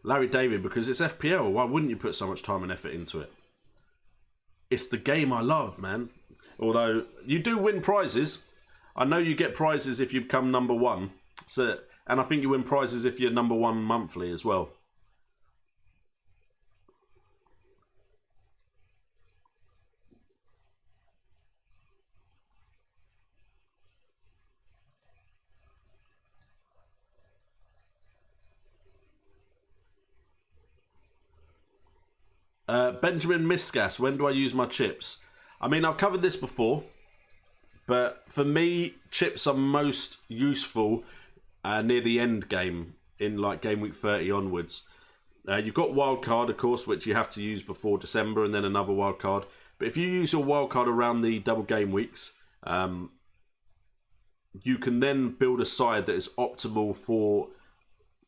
Larry David, because it's FPL. Why wouldn't you put so much time and effort into it? It's the game I love, man. Although, you do win prizes. I know you get prizes if you become number 1. So, and I think you win prizes if you're number 1 monthly as well. Benjamin Miscas, when do I use my chips? I mean, I've covered this before, but for me, chips are most useful near the end game, in like game week 30 onwards. You've got wildcard, of course, which you have to use before December, and then another wildcard. But if you use your wildcard around the double game weeks, you can then build a side that is optimal for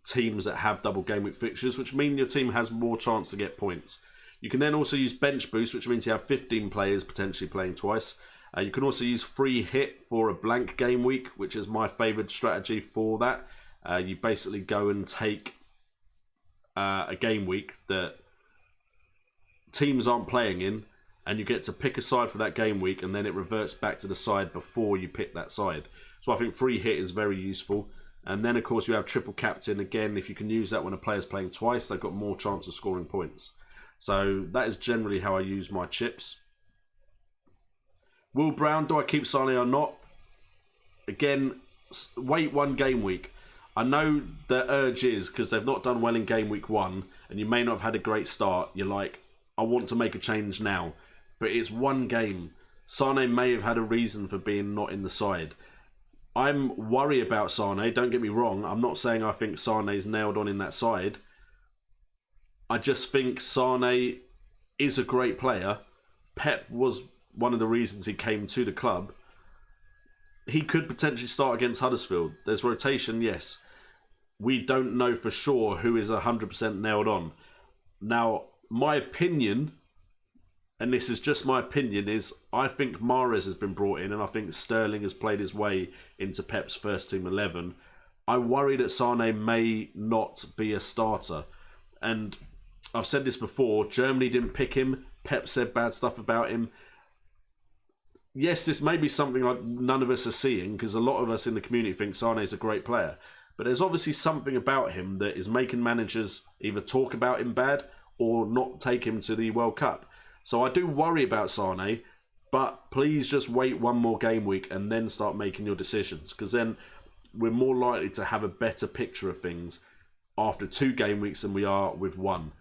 teams that have double game week fixtures, which mean your team has more chance to get points. You can then also use bench boost, which means you have 15 players potentially playing twice. You can also use free hit for a blank game week, which is my favoured strategy for that. You basically go and take a game week that teams aren't playing in, and you get to pick a side for that game week, and then it reverts back to the side before you pick that side. So I think free hit is very useful. And then, of course, you have triple captain. Again, if you can use that when a player's playing twice, they've got more chance of scoring points. So that is generally how I use my chips. Will Brown, do I keep Sané or not? Again, wait one game week. I know the urge is, because they've not done well in game week 1, and you may not have had a great start, you're like, I want to make a change now. But it's one game. Sané may have had a reason for being not in the side. I'm worried about Sané, don't get me wrong. I'm not saying I think Sané's nailed on in that side. I just think Sané is a great player. Pep was one of the reasons he came to the club. He could potentially start against Huddersfield. There's rotation, yes. We don't know for sure who is 100% nailed on. Now, my opinion, and this is just my opinion, is I think Mahrez has been brought in, and I think Sterling has played his way into Pep's first team 11. I worry that Sané may not be a starter. And I've said this before, Germany didn't pick him. Pep said bad stuff about him. Yes, this may be something like none of us are seeing, because a lot of us in the community think Sané's a great player. But there's obviously something about him that is making managers either talk about him bad or not take him to the World Cup. So I do worry about Sané, but please just wait one more game week and then start making your decisions, because then we're more likely to have a better picture of things after 2 game weeks than we are with 1.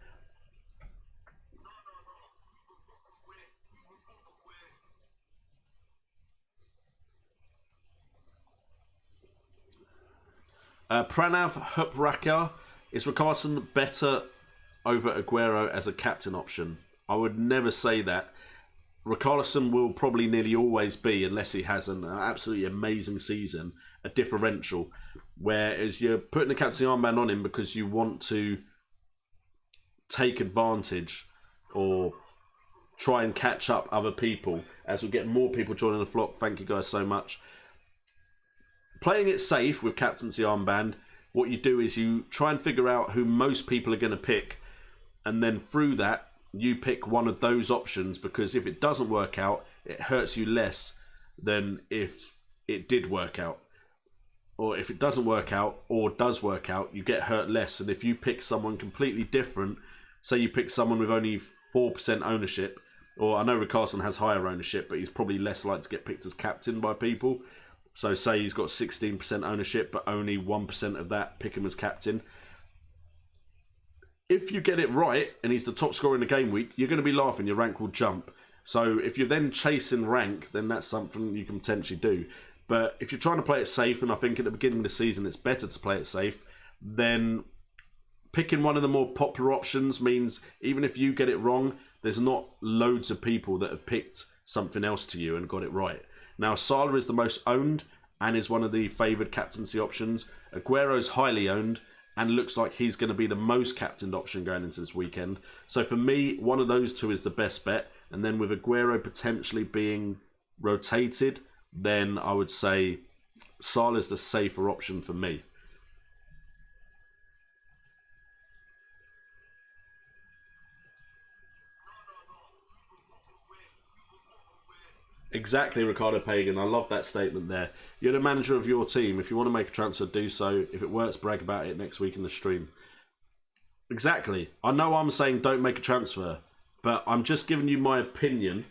Pranav Hupraka, is Rickarlison better over Aguero as a captain option? I would never say that. Rickarlison will probably nearly always be, unless he has an absolutely amazing season, a differential. Whereas you're putting the captaincy armband on him because you want to take advantage or try and catch up other people as we get more people joining the flock. Thank you guys so much. Playing it safe with captaincy armband, what you do is you try and figure out who most people are going to pick, and then through that you pick one of those options, because if it doesn't work out, it hurts you less than if it did work out. Or if it doesn't work out or does work out, you get hurt less. And if you pick someone completely different, say you pick someone with only 4% ownership, or I know Rickarlison has higher ownership, but he's probably less likely to get picked as captain by people. So say he's got 16% ownership, but only 1% of that pick him as captain. If you get it right, and he's the top scorer in the game week, you're going to be laughing. Your rank will jump. So if you're then chasing rank, then that's something you can potentially do. But if you're trying to play it safe, and I think at the beginning of the season it's better to play it safe, then picking one of the more popular options means even if you get it wrong, there's not loads of people that have picked something else to you and got it right. Now, Salah is the most owned and is one of the favoured captaincy options. Aguero's highly owned and looks like he's going to be the most captained option going into this weekend. So for me, one of those two is the best bet. And then with Aguero potentially being rotated, then I would say Salah's the safer option for me. Exactly, Ricardo Pagan. I love that statement there. You're the manager of your team. If you want to make a transfer, do so. If it works, brag about it next week in the stream. Exactly. I know I'm saying don't make a transfer, but I'm just giving you my opinion.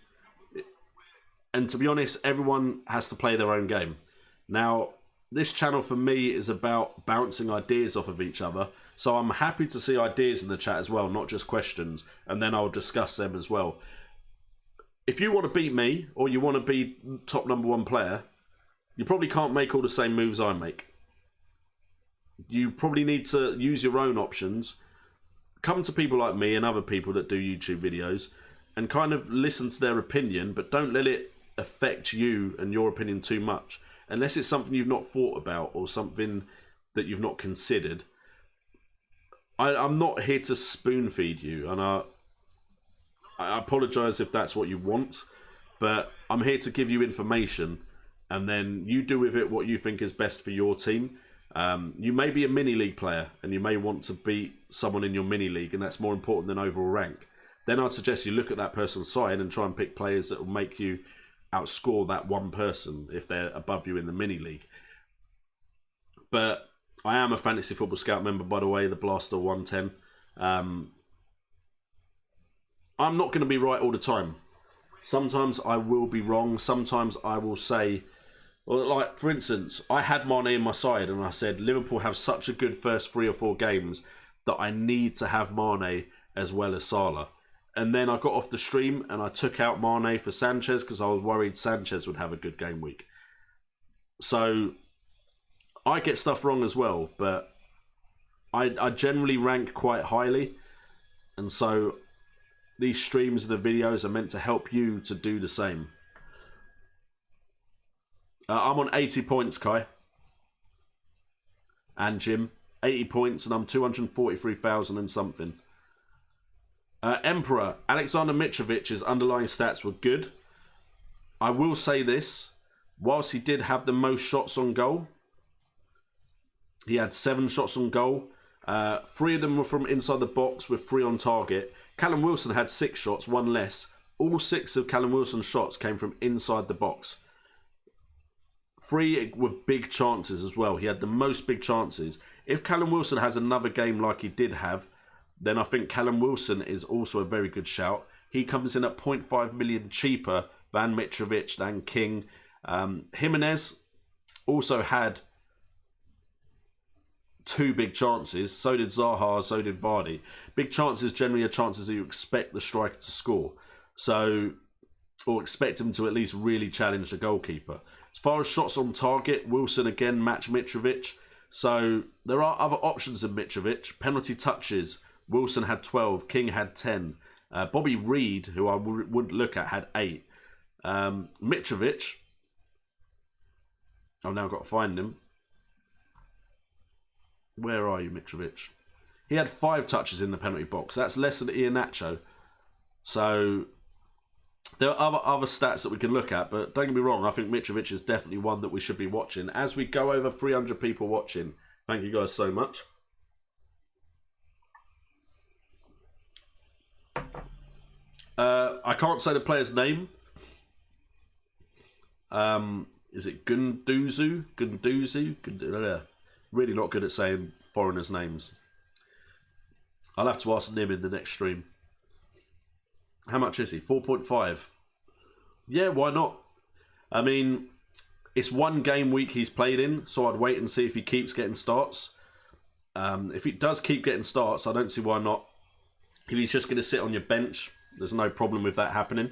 And to be honest, everyone has to play their own game. Now, this channel for me is about bouncing ideas off of each other. So I'm happy to see ideas in the chat as well, not just questions. And then I'll discuss them as well. If you want to beat me, or you want to be top #1 player, you probably can't make all the same moves I make. You probably need to use your own options. Come to people like me and other people that do YouTube videos and kind of listen to their opinion, but don't let it affect you and your opinion too much. Unless it's something you've not thought about or something that you've not considered. I'm not here to spoon feed you, and I apologise if that's what you want, but I'm here to give you information, and then you do with it what you think is best for your team. You may be a mini league player, and you may want to beat someone in your mini league, and that's more important than overall rank. Then I'd suggest you look at that person's side and try and pick players that will make you outscore that one person if they're above you in the mini league. But I am a Fantasy Football Scout member, by the way, the Blaster 110. I'm not going to be right all the time. Sometimes I will be wrong. Sometimes I will say, well, like, for instance, I had Mane in my side and I said, Liverpool have such a good first 3 or 4 games that I need to have Mane as well as Salah. And then I got off the stream and I took out Mane for Sanchez because I was worried Sanchez would have a good game week. So I get stuff wrong as well, but I generally rank quite highly. And so these streams and the videos are meant to help you to do the same. I'm on 80 points, Kai. And Jim. 80 points, and I'm 243,000 and something. Emperor, Alexander Mitrovic's underlying stats were good. I will say this. Whilst he did have the most shots on goal, he had 7 shots on goal. 3 of them were from inside the box with 3 on target. Callum Wilson had 6 shots, 1 less. All 6 of Callum Wilson's shots came from inside the box. 3 were big chances as well. He had the most big chances. If Callum Wilson has another game like he did have, then I think Callum Wilson is also a very good shout. He comes in at 0.5 million cheaper than Mitrovic, than King. Jimenez also had 2 big chances. So did Zaha, so did Vardy. Big chances generally are chances that you expect the striker to score. So, or expect him to at least really challenge the goalkeeper. As far as shots on target, Wilson again matched Mitrovic. So there are other options than Mitrovic. Penalty touches, Wilson had 12, King had 10. Bobby Reed, who I wouldn't look at, had 8. Mitrovic, I've now got to find him. Where are you, Mitrovic? He had 5 touches in the penalty box. That's less than Iheanacho. So there are other stats that we can look at, but don't get me wrong, I think Mitrovic is definitely one that we should be watching. As we go over 300 people watching, thank you guys so much. I can't say the player's name. Is it Gunduzu? Really not good at saying foreigners' names. I'll have to ask Nim in the next stream. How much is he? 4.5. Yeah, why not? I mean, it's 1 game week he's played in, so I'd wait and see if he keeps getting starts. If he does keep getting starts, I don't see why not. If he's just going to sit on your bench, there's no problem with that happening.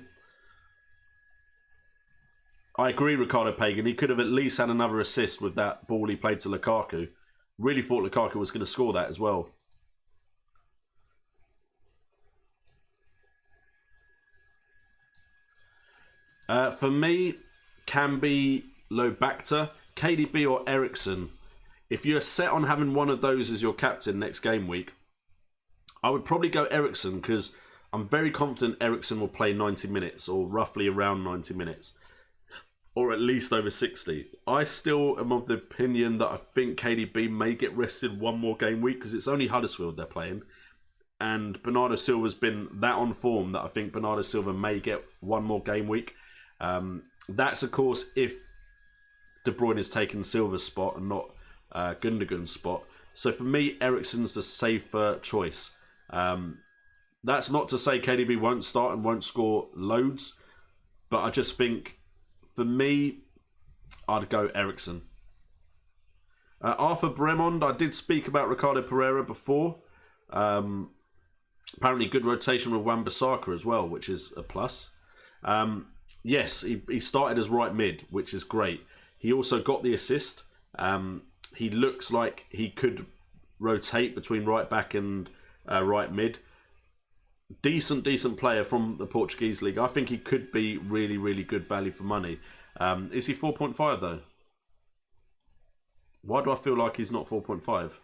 I agree, Ricardo Pagan. He could have at least had another assist with that ball he played to Lukaku. Really thought Lukaku was going to score that as well. For me, can be Lobacta, KDB or Eriksen. If you're set on having one of those as your captain next game week, I would probably go Eriksen because I'm very confident Eriksen will play 90 minutes or roughly around 90 minutes. Or at least over 60. I still am of the opinion that I think KDB may get rested 1 more game week because it's only Huddersfield they're playing. And Bernardo Silva's been that on form that I think Bernardo Silva may get 1 more game week. That's, of course, if De Bruyne is taking Silva's spot and not Gundogan's spot. So for me, Eriksen's the safer choice. That's not to say KDB won't start and won't score loads. But I just think, for me, I'd go Eriksen. Arthur Bremond, I did speak about Ricardo Pereira before. Apparently good rotation with Wan-Bissaka as well, which is a plus. Yes, he started as right mid, which is great. He also got the assist. He looks like he could rotate between right back and right mid. Decent player from the Portuguese league. I think he could be really, really good value for money. Is he 4.5 though? Why do I feel like he's not 4.5?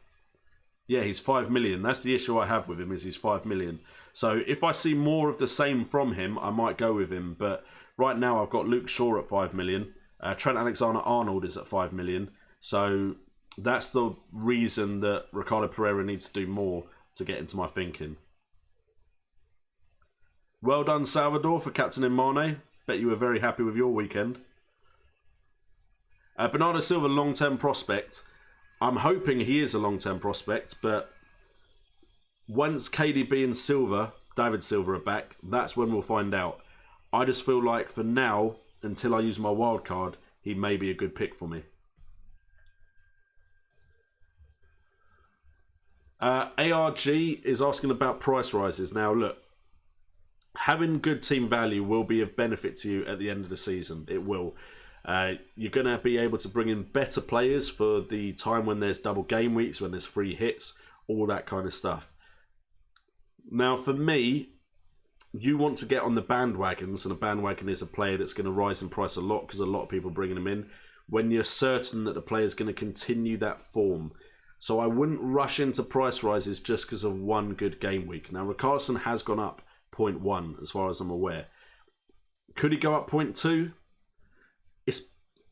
Yeah, he's 5 million. That's the issue I have with him, is he's 5 million. So if I see more of the same from him, I might go with him. But right now I've got Luke Shaw at 5 million. Trent Alexander-Arnold is at 5 million. So that's the reason that Ricardo Pereira needs to do more to get into my thinking. Well done, Salvador, for captaining Mane. Bet you were very happy with your weekend. Bernardo Silva, long-term prospect. I'm hoping he is a long-term prospect, but once KDB and Silva, David Silva, are back, that's when we'll find out. I just feel like for now, until I use my wild card, he may be a good pick for me. ARG is asking about price rises. Now, look, having good team value will be of benefit to you at the end of the season. It will. You're going to be able to bring in better players for the time when there's double game weeks, when there's free hits, all that kind of stuff. Now, for me, you want to get on the bandwagons, and a bandwagon is a player that's going to rise in price a lot because a lot of people are bringing them in, when you're certain that the player is going to continue that form. So I wouldn't rush into price rises just because of one good game week. Now, Richarlison has gone up 0.1 as far as I'm aware. Could he go up 0.2?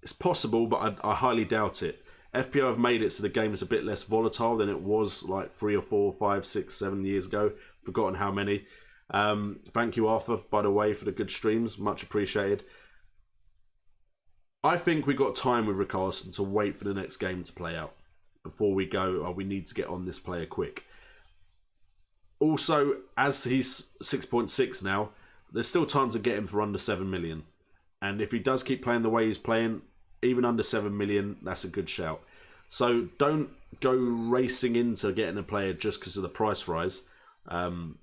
It's possible, but I highly doubt it. FPL have made it so the game is a bit less volatile than it was like 3 or 4, 5, 6, 7 years ago. Forgotten how many. Thank you, Arthur, by the way, for the good streams. Much appreciated. I think we got time with Richarlison to wait for the next game to play out before we go, we need to get on this player quick. Also, as he's 6.6 now, there's still time to get him for under 7 million. And if he does keep playing the way he's playing, even under 7 million, that's a good shout. So don't go racing into getting a player just because of the price rise. I'd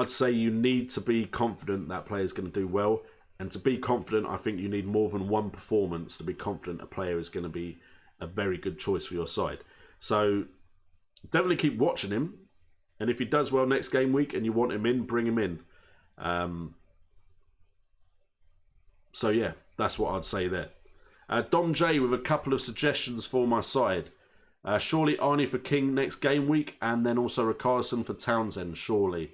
say you need to be confident that player's going to do well. And to be confident, I think you need more than one performance to be confident a player is going to be a very good choice for your side. So definitely keep watching him. And if he does well next game week and you want him in, bring him in. So yeah, that's what I'd say there. Dom J with a couple of suggestions for my side. Surely Arnie for King next game week, and then also Richarlison for Townsend, surely.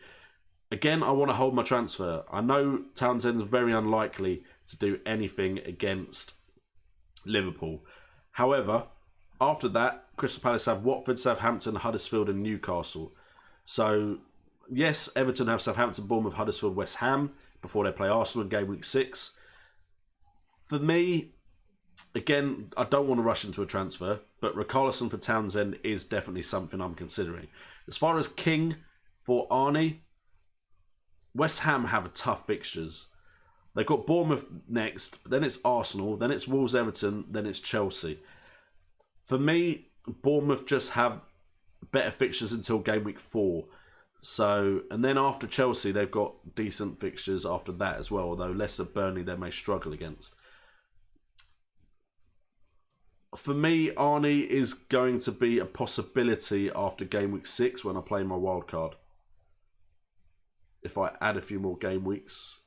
Again, I want to hold my transfer. I know Townsend's very unlikely to do anything against Liverpool. However, after that, Crystal Palace have Watford, Southampton, Huddersfield and Newcastle. So, yes, Everton have Southampton, Bournemouth, Huddersfield, West Ham before they play Arsenal in game week 6. For me, again, I don't want to rush into a transfer, but Richarlison for Townsend is definitely something I'm considering. As far as King for Arnie, West Ham have tough fixtures. They've got Bournemouth next, then it's Arsenal, then it's Wolves, Everton, then it's Chelsea. For me, Bournemouth just have better fixtures until game week 4. So, and then after Chelsea, they've got decent fixtures after that as well, although Leicester, Burnley, they may struggle against. For me, Arnie is going to be a possibility after game week 6 when I play my wild card. If I add a few more game weeks,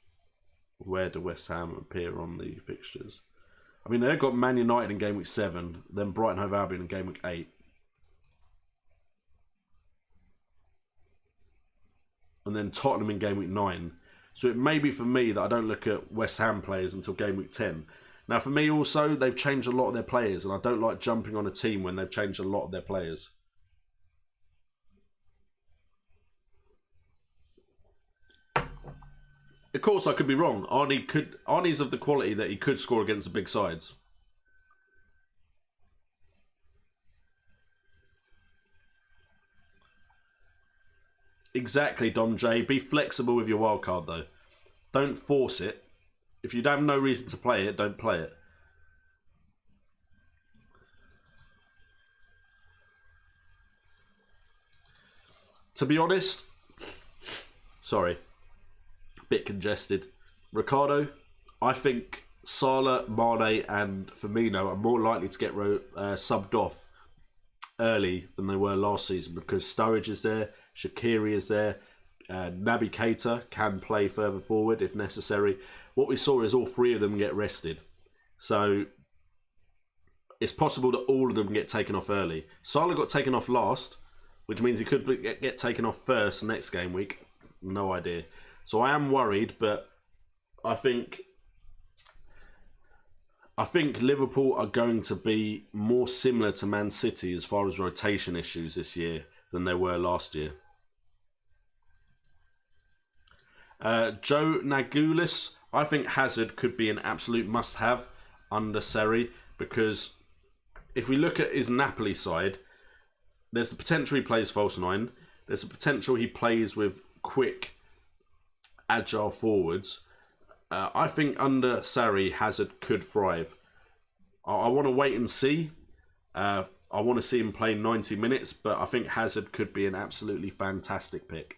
where do West Ham appear on the fixtures? I mean, they've got Man United in game week 7, then Brighton Hove Albion in game week 8. And then Tottenham in game week 9. So it may be for me that I don't look at West Ham players until game week 10. Now for me also, they've changed a lot of their players, and I don't like jumping on a team when they've changed a lot of their players. Of course, I could be wrong. Arnie's of the quality that he could score against the big sides. Exactly, Dom J. Be flexible with your wildcard, though. Don't force it. If you have no reason to play it, don't play it. To be honest, sorry, bit congested. Ricardo, I think Salah, Mane and Firmino are more likely to get subbed off early than they were last season because Sturridge is there, Shaqiri is there, Naby Keita can play further forward if necessary. What we saw is all three of them get rested. So it's possible that all of them get taken off early. Salah got taken off last, which means he could get taken off first next game week. No idea. So I am worried, but I think Liverpool are going to be more similar to Man City as far as rotation issues this year than they were last year. Joe Nagulis, I think Hazard could be an absolute must-have under Sarri, because if we look at his Napoli side, there's the potential he plays false nine. There's the potential he plays with quick, agile forwards. I think under Sarri, Hazard could thrive. I want to wait and see. I want to see him play 90 minutes, but I think Hazard could be an absolutely fantastic pick.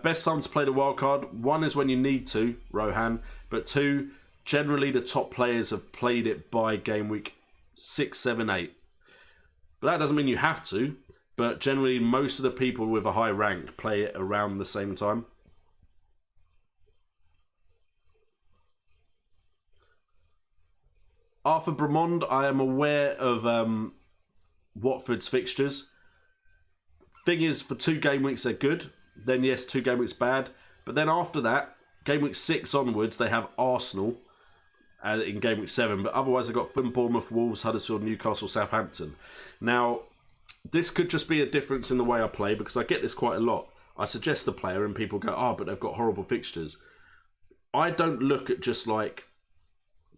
Best time to play the wildcard. 1 is when you need to, Rohan. But 2, generally the top players have played it by game week 6, 7, 8. But that doesn't mean you have to. But generally most of the people with a high rank play it around the same time. Arthur Bramond, I am aware of Watford's fixtures. Thing is, for 2 game weeks they're good. Then yes, 2 game weeks bad. But then after that, game week 6 onwards, they have Arsenal in game week 7. But otherwise they've got Fulham, Bournemouth, Wolves, Huddersfield, Newcastle, Southampton. Now, this could just be a difference in the way I play, because I get this quite a lot. I suggest the player and people go, but they've got horrible fixtures. I don't look at just like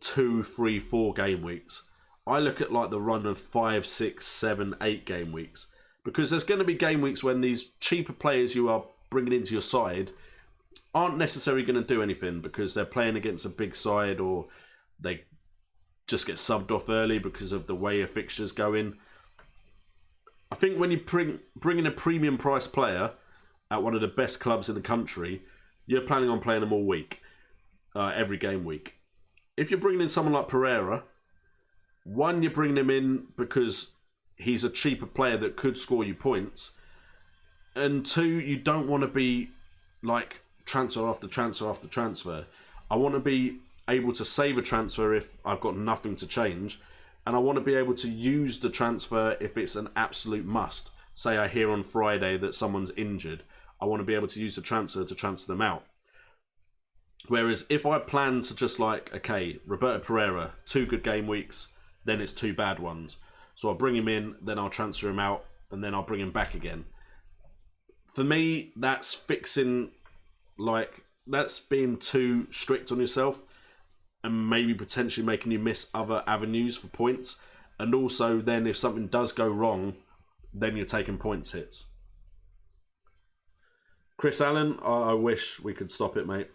2, 3, 4 game weeks. I look at like the run of 5, 6, 7, 8 game weeks. Because there's going to be game weeks when these cheaper players you are bringing into your side aren't necessarily going to do anything because they're playing against a big side, or they just get subbed off early because of the way a fixture's going. I think when you bring in a premium price player at one of the best clubs in the country, you're planning on playing them all week, every game week. If you're bringing in someone like Pereira, 1, you're bringing him in because he's a cheaper player that could score you points. And 2, you don't want to be like transfer after transfer after transfer. I want to be able to save a transfer if I've got nothing to change. And I want to be able to use the transfer if it's an absolute must. Say I hear on Friday that someone's injured. I want to be able to use the transfer to transfer them out. Whereas if I plan to just like, okay, Roberto Pereira, 2 good game weeks, then it's 2 bad ones. So I'll bring him in, then I'll transfer him out, and then I'll bring him back again. For me, that's that's being too strict on yourself and maybe potentially making you miss other avenues for points. And also then if something does go wrong, then you're taking points hits. Chris Allen, I wish we could stop it, mate.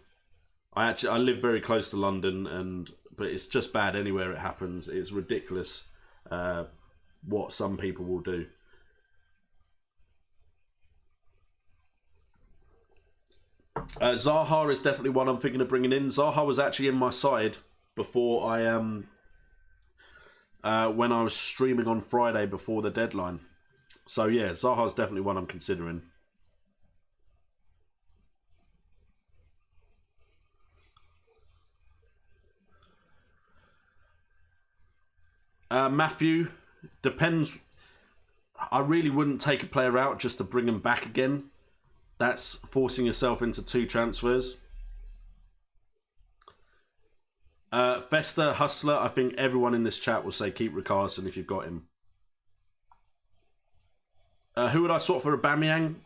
I live very close to London, but it's just bad anywhere it happens. It's ridiculous what some people will do. Zaha is definitely one I'm thinking of bringing in. Zaha was actually in my side before when I was streaming on Friday before the deadline. So yeah, Zaha's definitely one I'm considering. Matthew, depends. I really wouldn't take a player out just to bring him back again. That's forcing yourself into 2 transfers. Fester, Hustler, I think everyone in this chat will say keep Ricardson if you've got him. Who would I sort for Aubameyang?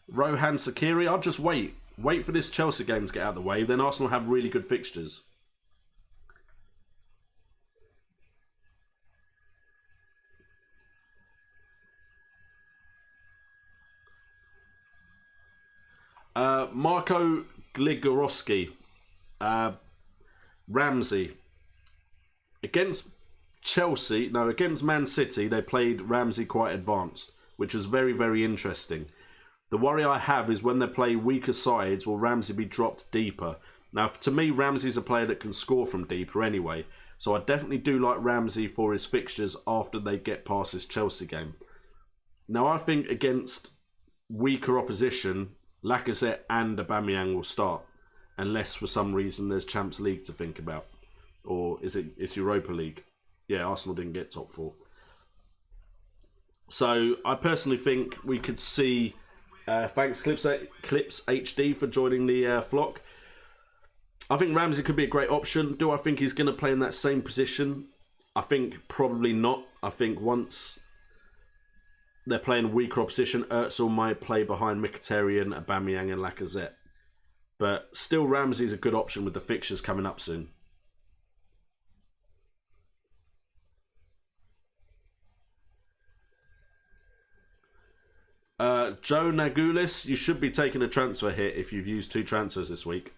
Rohan Sakiri? I'd just wait. Wait for this Chelsea game to get out of the way. Then Arsenal have really good fixtures. Marco Gligorowski, Ramsey. Against Man City, they played Ramsey quite advanced, which was very, very interesting. The worry I have is when they play weaker sides, will Ramsey be dropped deeper? Now, to me, Ramsey's a player that can score from deeper anyway, so I definitely do like Ramsey for his fixtures after they get past this Chelsea game. Now, I think against weaker opposition, Lacazette and Aubameyang will start. unless for some reason there's Champions League to think about. Or it's Europa League? Yeah, Arsenal didn't get top 4. So I personally think we could see... thanks Clips HD for joining the flock. I think Ramsey could be a great option. Do I think he's going to play in that same position? I think probably not. I think once they're playing weaker opposition, Özil might play behind Mkhitaryan, Aubameyang and Lacazette. But still, Ramsey's a good option with the fixtures coming up soon. Joe Nagulis, you should be taking a transfer hit if you've used 2 transfers this week.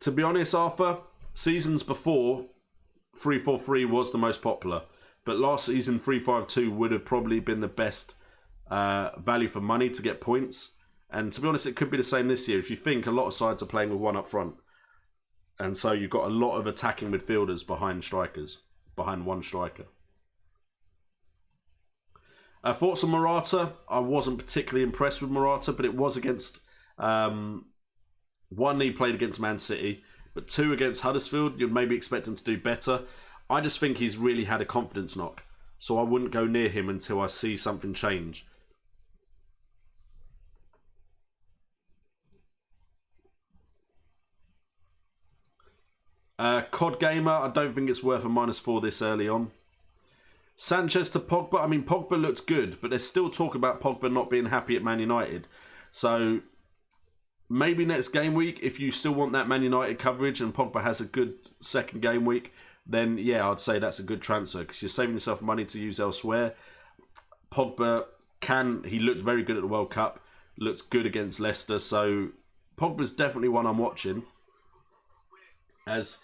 To be honest, Arthur, seasons before, 3-4-3 was the most popular. But last season, 3-5-2 would have probably been the best value for money to get points. And to be honest, it could be the same this year. If you think a lot of sides are playing with 1 up front. And so you've got a lot of attacking midfielders behind strikers. Behind 1 striker. Thoughts on Morata? I wasn't particularly impressed with Morata, but it was against... 1, he played against Man City, but 2 against Huddersfield, you'd maybe expect him to do better. I just think he's really had a confidence knock, so I wouldn't go near him until I see something change. COD Gamer, I don't think it's worth a -4 this early on. Sanchez to Pogba, I mean, Pogba looked good, but there's still talk about Pogba not being happy at Man United. So... maybe next game week, if you still want that Man United coverage and Pogba has a good second game week, then yeah, I'd say that's a good transfer because you're saving yourself money to use elsewhere. Pogba he looked very good at the World Cup, looked good against Leicester, so Pogba's definitely one I'm watching. As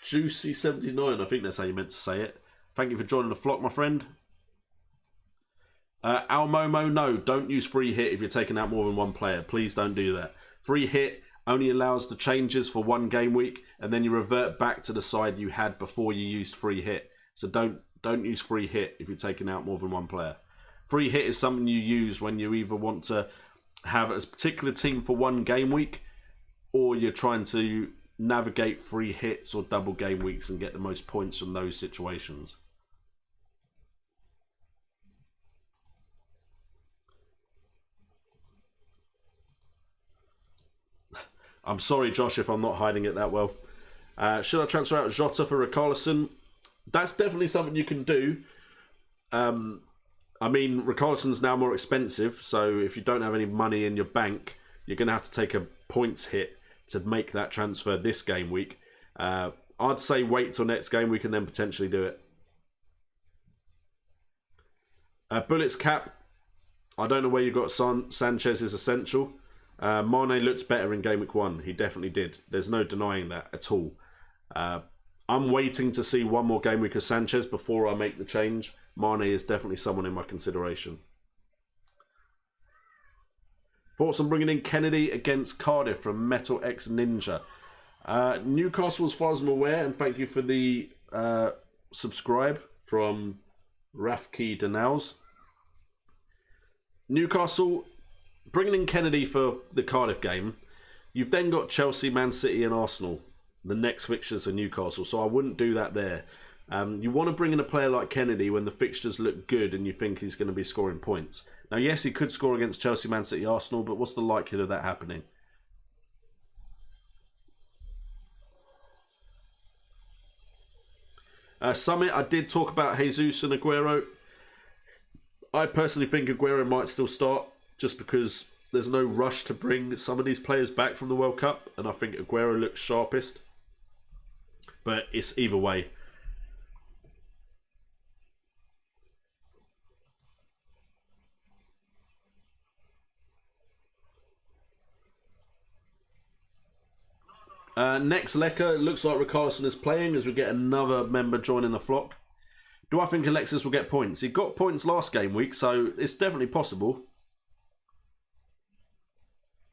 Juicy79, I think that's how you meant to say it. Thank you for joining the flock, my friend. Almomo, no, don't use free hit if you're taking out more than 1 player. Please don't do that. Free hit only allows the changes for 1 game week, and then you revert back to the side you had before you used free hit. So don't use free hit if you're taking out more than 1 player. Free hit is something you use when you either want to have a particular team for 1 game week, or you're trying to navigate free hits or double game weeks and get the most points from those situations. I'm sorry, Josh, if I'm not hiding it that well. Should I transfer out Jota for Richarlison? That's definitely something you can do. I mean, Richarlison's now more expensive, so if you don't have any money in your bank, you're going to have to take a points hit to make that transfer this game week. I'd say wait till next game week and then potentially do it. Bullets cap. I don't know where you got Sanchez is essential. Mane looked better in Game Week 1. He definitely did. There's no denying that at all. I'm waiting to see 1 more game week of Sanchez before I make the change. Mane is definitely someone in my consideration. Thoughts on bringing in Kennedy against Cardiff from Metal X Ninja. Newcastle, as far as I'm aware, and thank you for the subscribe from Rafki Danaus. Newcastle, bringing in Kennedy for the Cardiff game, you've then got Chelsea, Man City and Arsenal, the next fixtures for Newcastle, so I wouldn't do that there. You want to bring in a player like Kennedy when the fixtures look good and you think he's going to be scoring points. Now, yes, he could score against Chelsea, Man City, Arsenal, but what's the likelihood of that happening? Summit, I did talk about Jesus and Aguero. I personally think Aguero might still start just because there's no rush to bring some of these players back from the World Cup, and I think Aguero looks sharpest. But it's either way. Next Lecker, it looks like Richarlison is playing as we get another member joining the flock. Do I think Alexis will get points? He got points last game week, so it's definitely possible.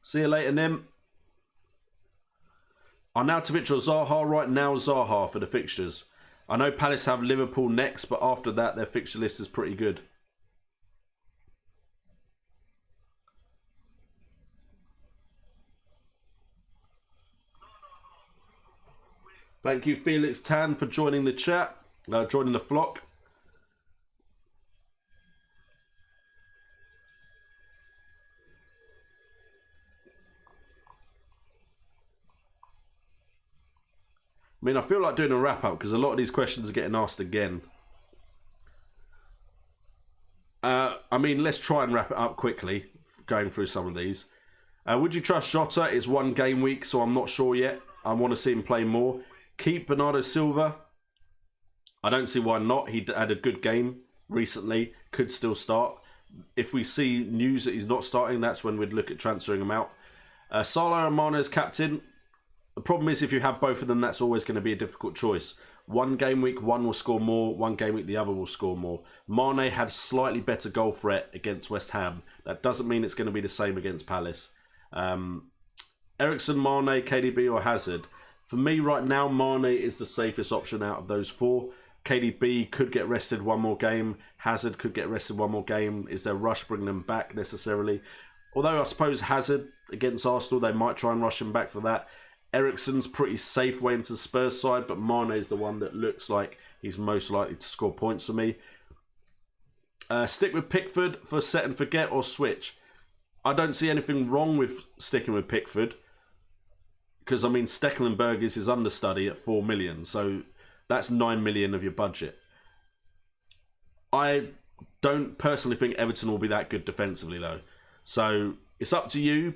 See you later, Nim. Arnautovic or Zaha? Right now, Zaha for the fixtures. I know Palace have Liverpool next, but after that, their fixture list is pretty good. Thank you, Felix Tan, for joining the chat, joining the flock. I mean, I feel like doing a wrap-up because a lot of these questions are getting asked again. I mean, let's try and wrap it up quickly, going through some of these. Would you trust Jota? It's one game week, so I'm not sure yet. I want to see him play more. Keep Bernardo Silva. I don't see why not. He had a good game recently. Could still start. If we see news that he's not starting, that's when we'd look at transferring him out. Salah and Mane as captain. The problem is if you have both of them, that's always going to be a difficult choice. One game week, one will score more. One game week, the other will score more. Mane had slightly better goal threat against West Ham. That doesn't mean it's going to be the same against Palace. Eriksen, Mane, KDB or Hazard. For me right now, Mane is the safest option out of those four. KDB could get rested one more game. Hazard could get rested one more game. Is there a rush bringing them back necessarily? Although I suppose Hazard against Arsenal, they might try and rush him back for that. Eriksen's pretty safe way into the Spurs side, but Mane is the one that looks like he's most likely to score points for me. Stick with Pickford for set and forget or switch. I don't see anything wrong with sticking with Pickford because, I mean, Stekelenburg is his understudy at 4 million, so that's 9 million of your budget. I don't personally think Everton will be that good defensively, though. So it's up to you.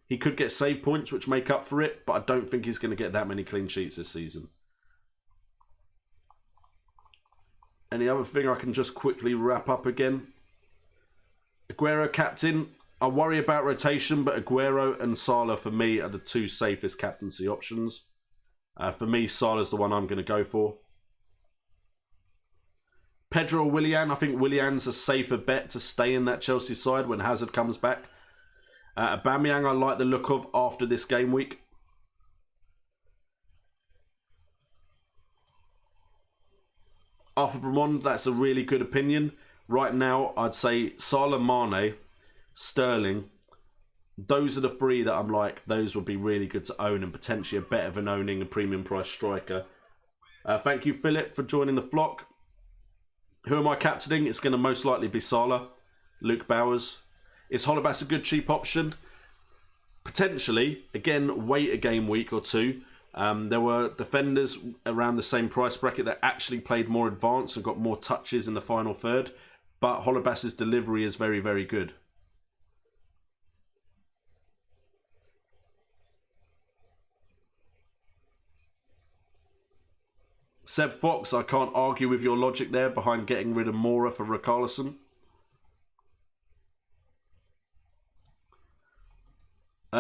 He could get save points, which make up for it, but I don't think he's going to get that many clean sheets this season. Any other thing I can just quickly wrap up again? Aguero captain. I worry about rotation, but Aguero and Salah for me are the two safest captaincy options. For me, Salah's the one I'm going to go for. Pedro or Willian. I think Willian's a safer bet to stay in that Chelsea side when Hazard comes back. Aubameyang I like the look of after this game week. Arthur Bramond, that's a really good opinion. Right now, I'd say Salah, Mane, Sterling. Those are the three that I'm like, those would be really good to own and potentially a better than owning a premium price striker. Thank you, Philip, for joining the flock. Who am I captaining? It's going to most likely be Salah. Luke Bowers. Is Holebas a good cheap option? Potentially. Again, wait a game week or two. There were defenders around the same price bracket that actually played more advanced and got more touches in the final third. But Holebas's delivery is very, very good. Seb Fox, I can't argue with your logic there behind getting rid of Mora for Richarlison.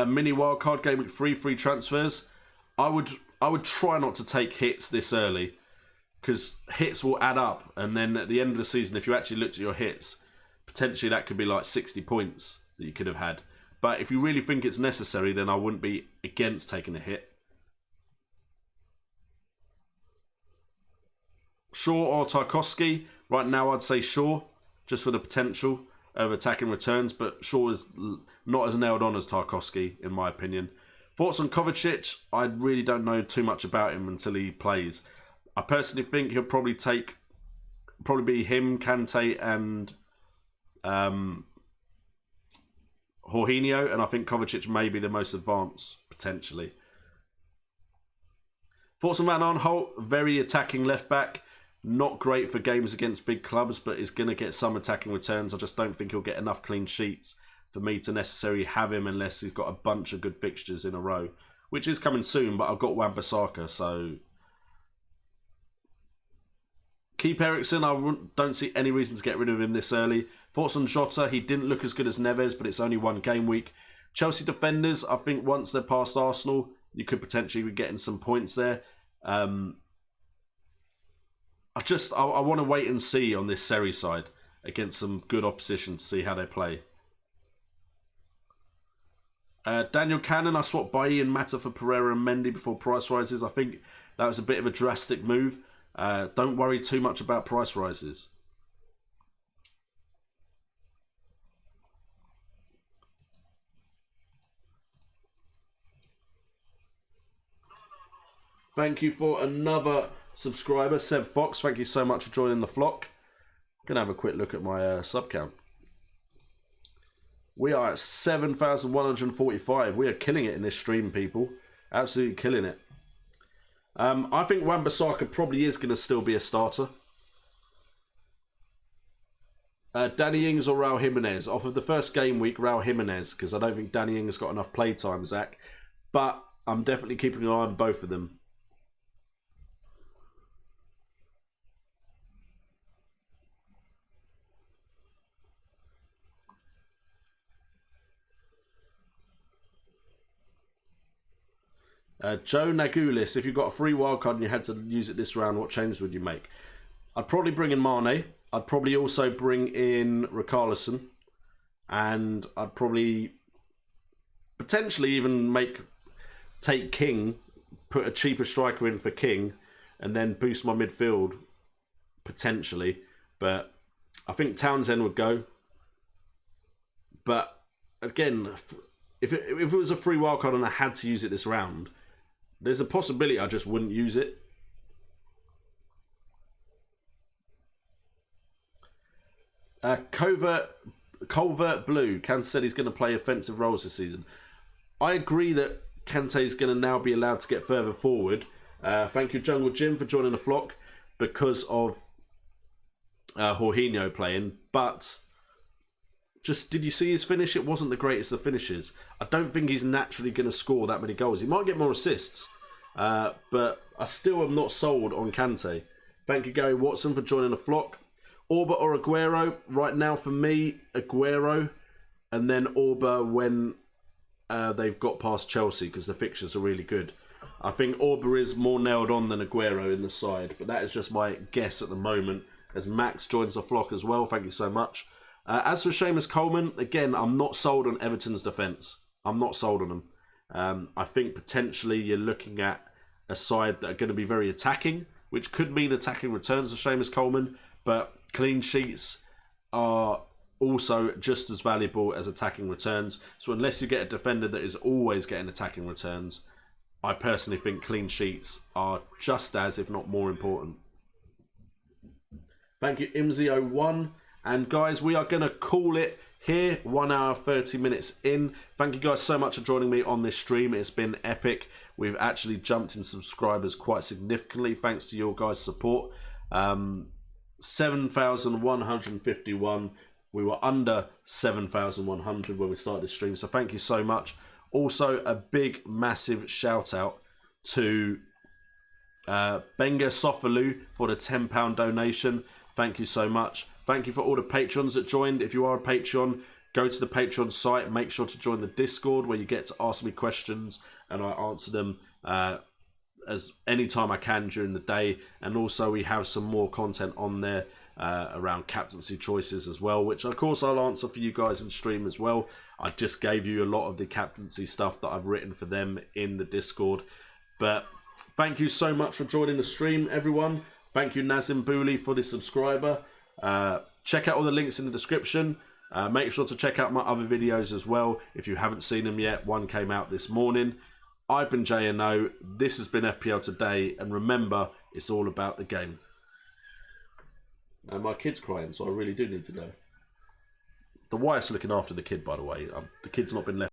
Mini wildcard game week 3 free transfers. I would try not to take hits this early because hits will add up, and then at the end of the season, if you actually looked at your hits, potentially that could be like 60 points that you could have had. But if you really think it's necessary, then I wouldn't be against taking a hit. Shaw or Tarkowski? Right now, I'd say Shaw, just for the potential of attacking returns, but Shaw is not as nailed on as Tarkowski, in my opinion. Thoughts on Kovacic? I really don't know too much about him until he plays. I personally think he'll probably be him, Kante, and Jorginho, and I think Kovacic may be the most advanced, potentially. Thoughts on Van Aanholt? Very attacking left back. Not great for games against big clubs, but is going to get some attacking returns. I just don't think he'll get enough clean sheets for me to necessarily have him unless he's got a bunch of good fixtures in a row, which is coming soon, but I've got Wan-Bissaka, so... Keep Eriksen, I don't see any reason to get rid of him this early. Thoughts on Jota? He didn't look as good as Neves, but it's only one game week. Chelsea defenders, I think once they're past Arsenal, you could potentially be getting some points there. I want to wait and see on this Seri side against some good opposition to see how they play. Daniel Cannon, I swapped Bailly and Mata for Pereira and Mendy before price rises. I think that was a bit of a drastic move. Don't worry too much about price rises. Thank you for another subscriber, Seb Fox. Thank you so much for joining the flock. Gonna have a quick look at my sub count. We are at 7,145. We are killing it in this stream, people. Absolutely killing it. I think Wan-Bissaka probably is going to still be a starter. Danny Ings or Raul Jimenez? Off of the first game week, Raul Jimenez, because I don't think Danny Ings got enough play time, Zach. But I'm definitely keeping an eye on both of them. Joe Nagulis, if you've got a free wildcard and you had to use it this round, what changes would you make? I'd probably bring in Mane. I'd probably also bring in Richarlison. And I'd probably potentially even take King, put a cheaper striker in for King, and then boost my midfield, potentially. But I think Townsend would go. But again, if it was a free wildcard and I had to use it this round, there's a possibility I just wouldn't use it. Colvert Blue. Kante said he's going to play offensive roles this season. I agree that Kante is going to now be allowed to get further forward. Thank you, Jungle Jim, for joining the flock because of Jorginho playing. But just, did you see his finish? It wasn't the greatest of finishes. I don't think he's naturally going to score that many goals. He might get more assists. But I still am not sold on Kante. Thank you, Gary Watson, for joining the flock. Orba or Aguero? Right now, for me, Aguero. And then Orba when they've got past Chelsea, because the fixtures are really good. I think Orba is more nailed on than Aguero in the side. But that is just my guess at the moment. As Max joins the flock as well. Thank you so much. As for Seamus Coleman, again, I'm not sold on Everton's defence. I'm not sold on them. I think potentially you're looking at a side that are going to be very attacking, which could mean attacking returns to Seamus Coleman, but clean sheets are also just as valuable as attacking returns. So unless you get a defender that is always getting attacking returns, I personally think clean sheets are just as, if not more important. Thank you, Imsy01. And guys, we are going to call it here, 1 hour 30 minutes in. Thank you guys so much for joining me on this stream. It's been epic. We've actually jumped in subscribers quite significantly thanks to your guys' support. 7,151. We were under 7,100 when we started this stream, so thank you so much. Also, a big, massive shout out to Benga Sofalu for the £10 donation. Thank you so much. Thank you for all the patrons that joined. If you are a Patreon, go to the Patreon site. Make sure to join the Discord where you get to ask me questions and I answer them as any time I can during the day. And also we have some more content on there around captaincy choices as well, which of course I'll answer for you guys in stream as well. I just gave you a lot of the captaincy stuff that I've written for them in the Discord. But thank you so much for joining the stream, everyone. Thank you, Nazim Booley, for the subscriber. Check out all the links in the description. Make sure to check out my other videos as well if you haven't seen them yet. One came out this morning. I've been JNO. This has been FPL Today. And remember, it's all about the game. And my kid's crying, so I really do need to go. The wife's looking after the kid, by the way. The kid's not been left.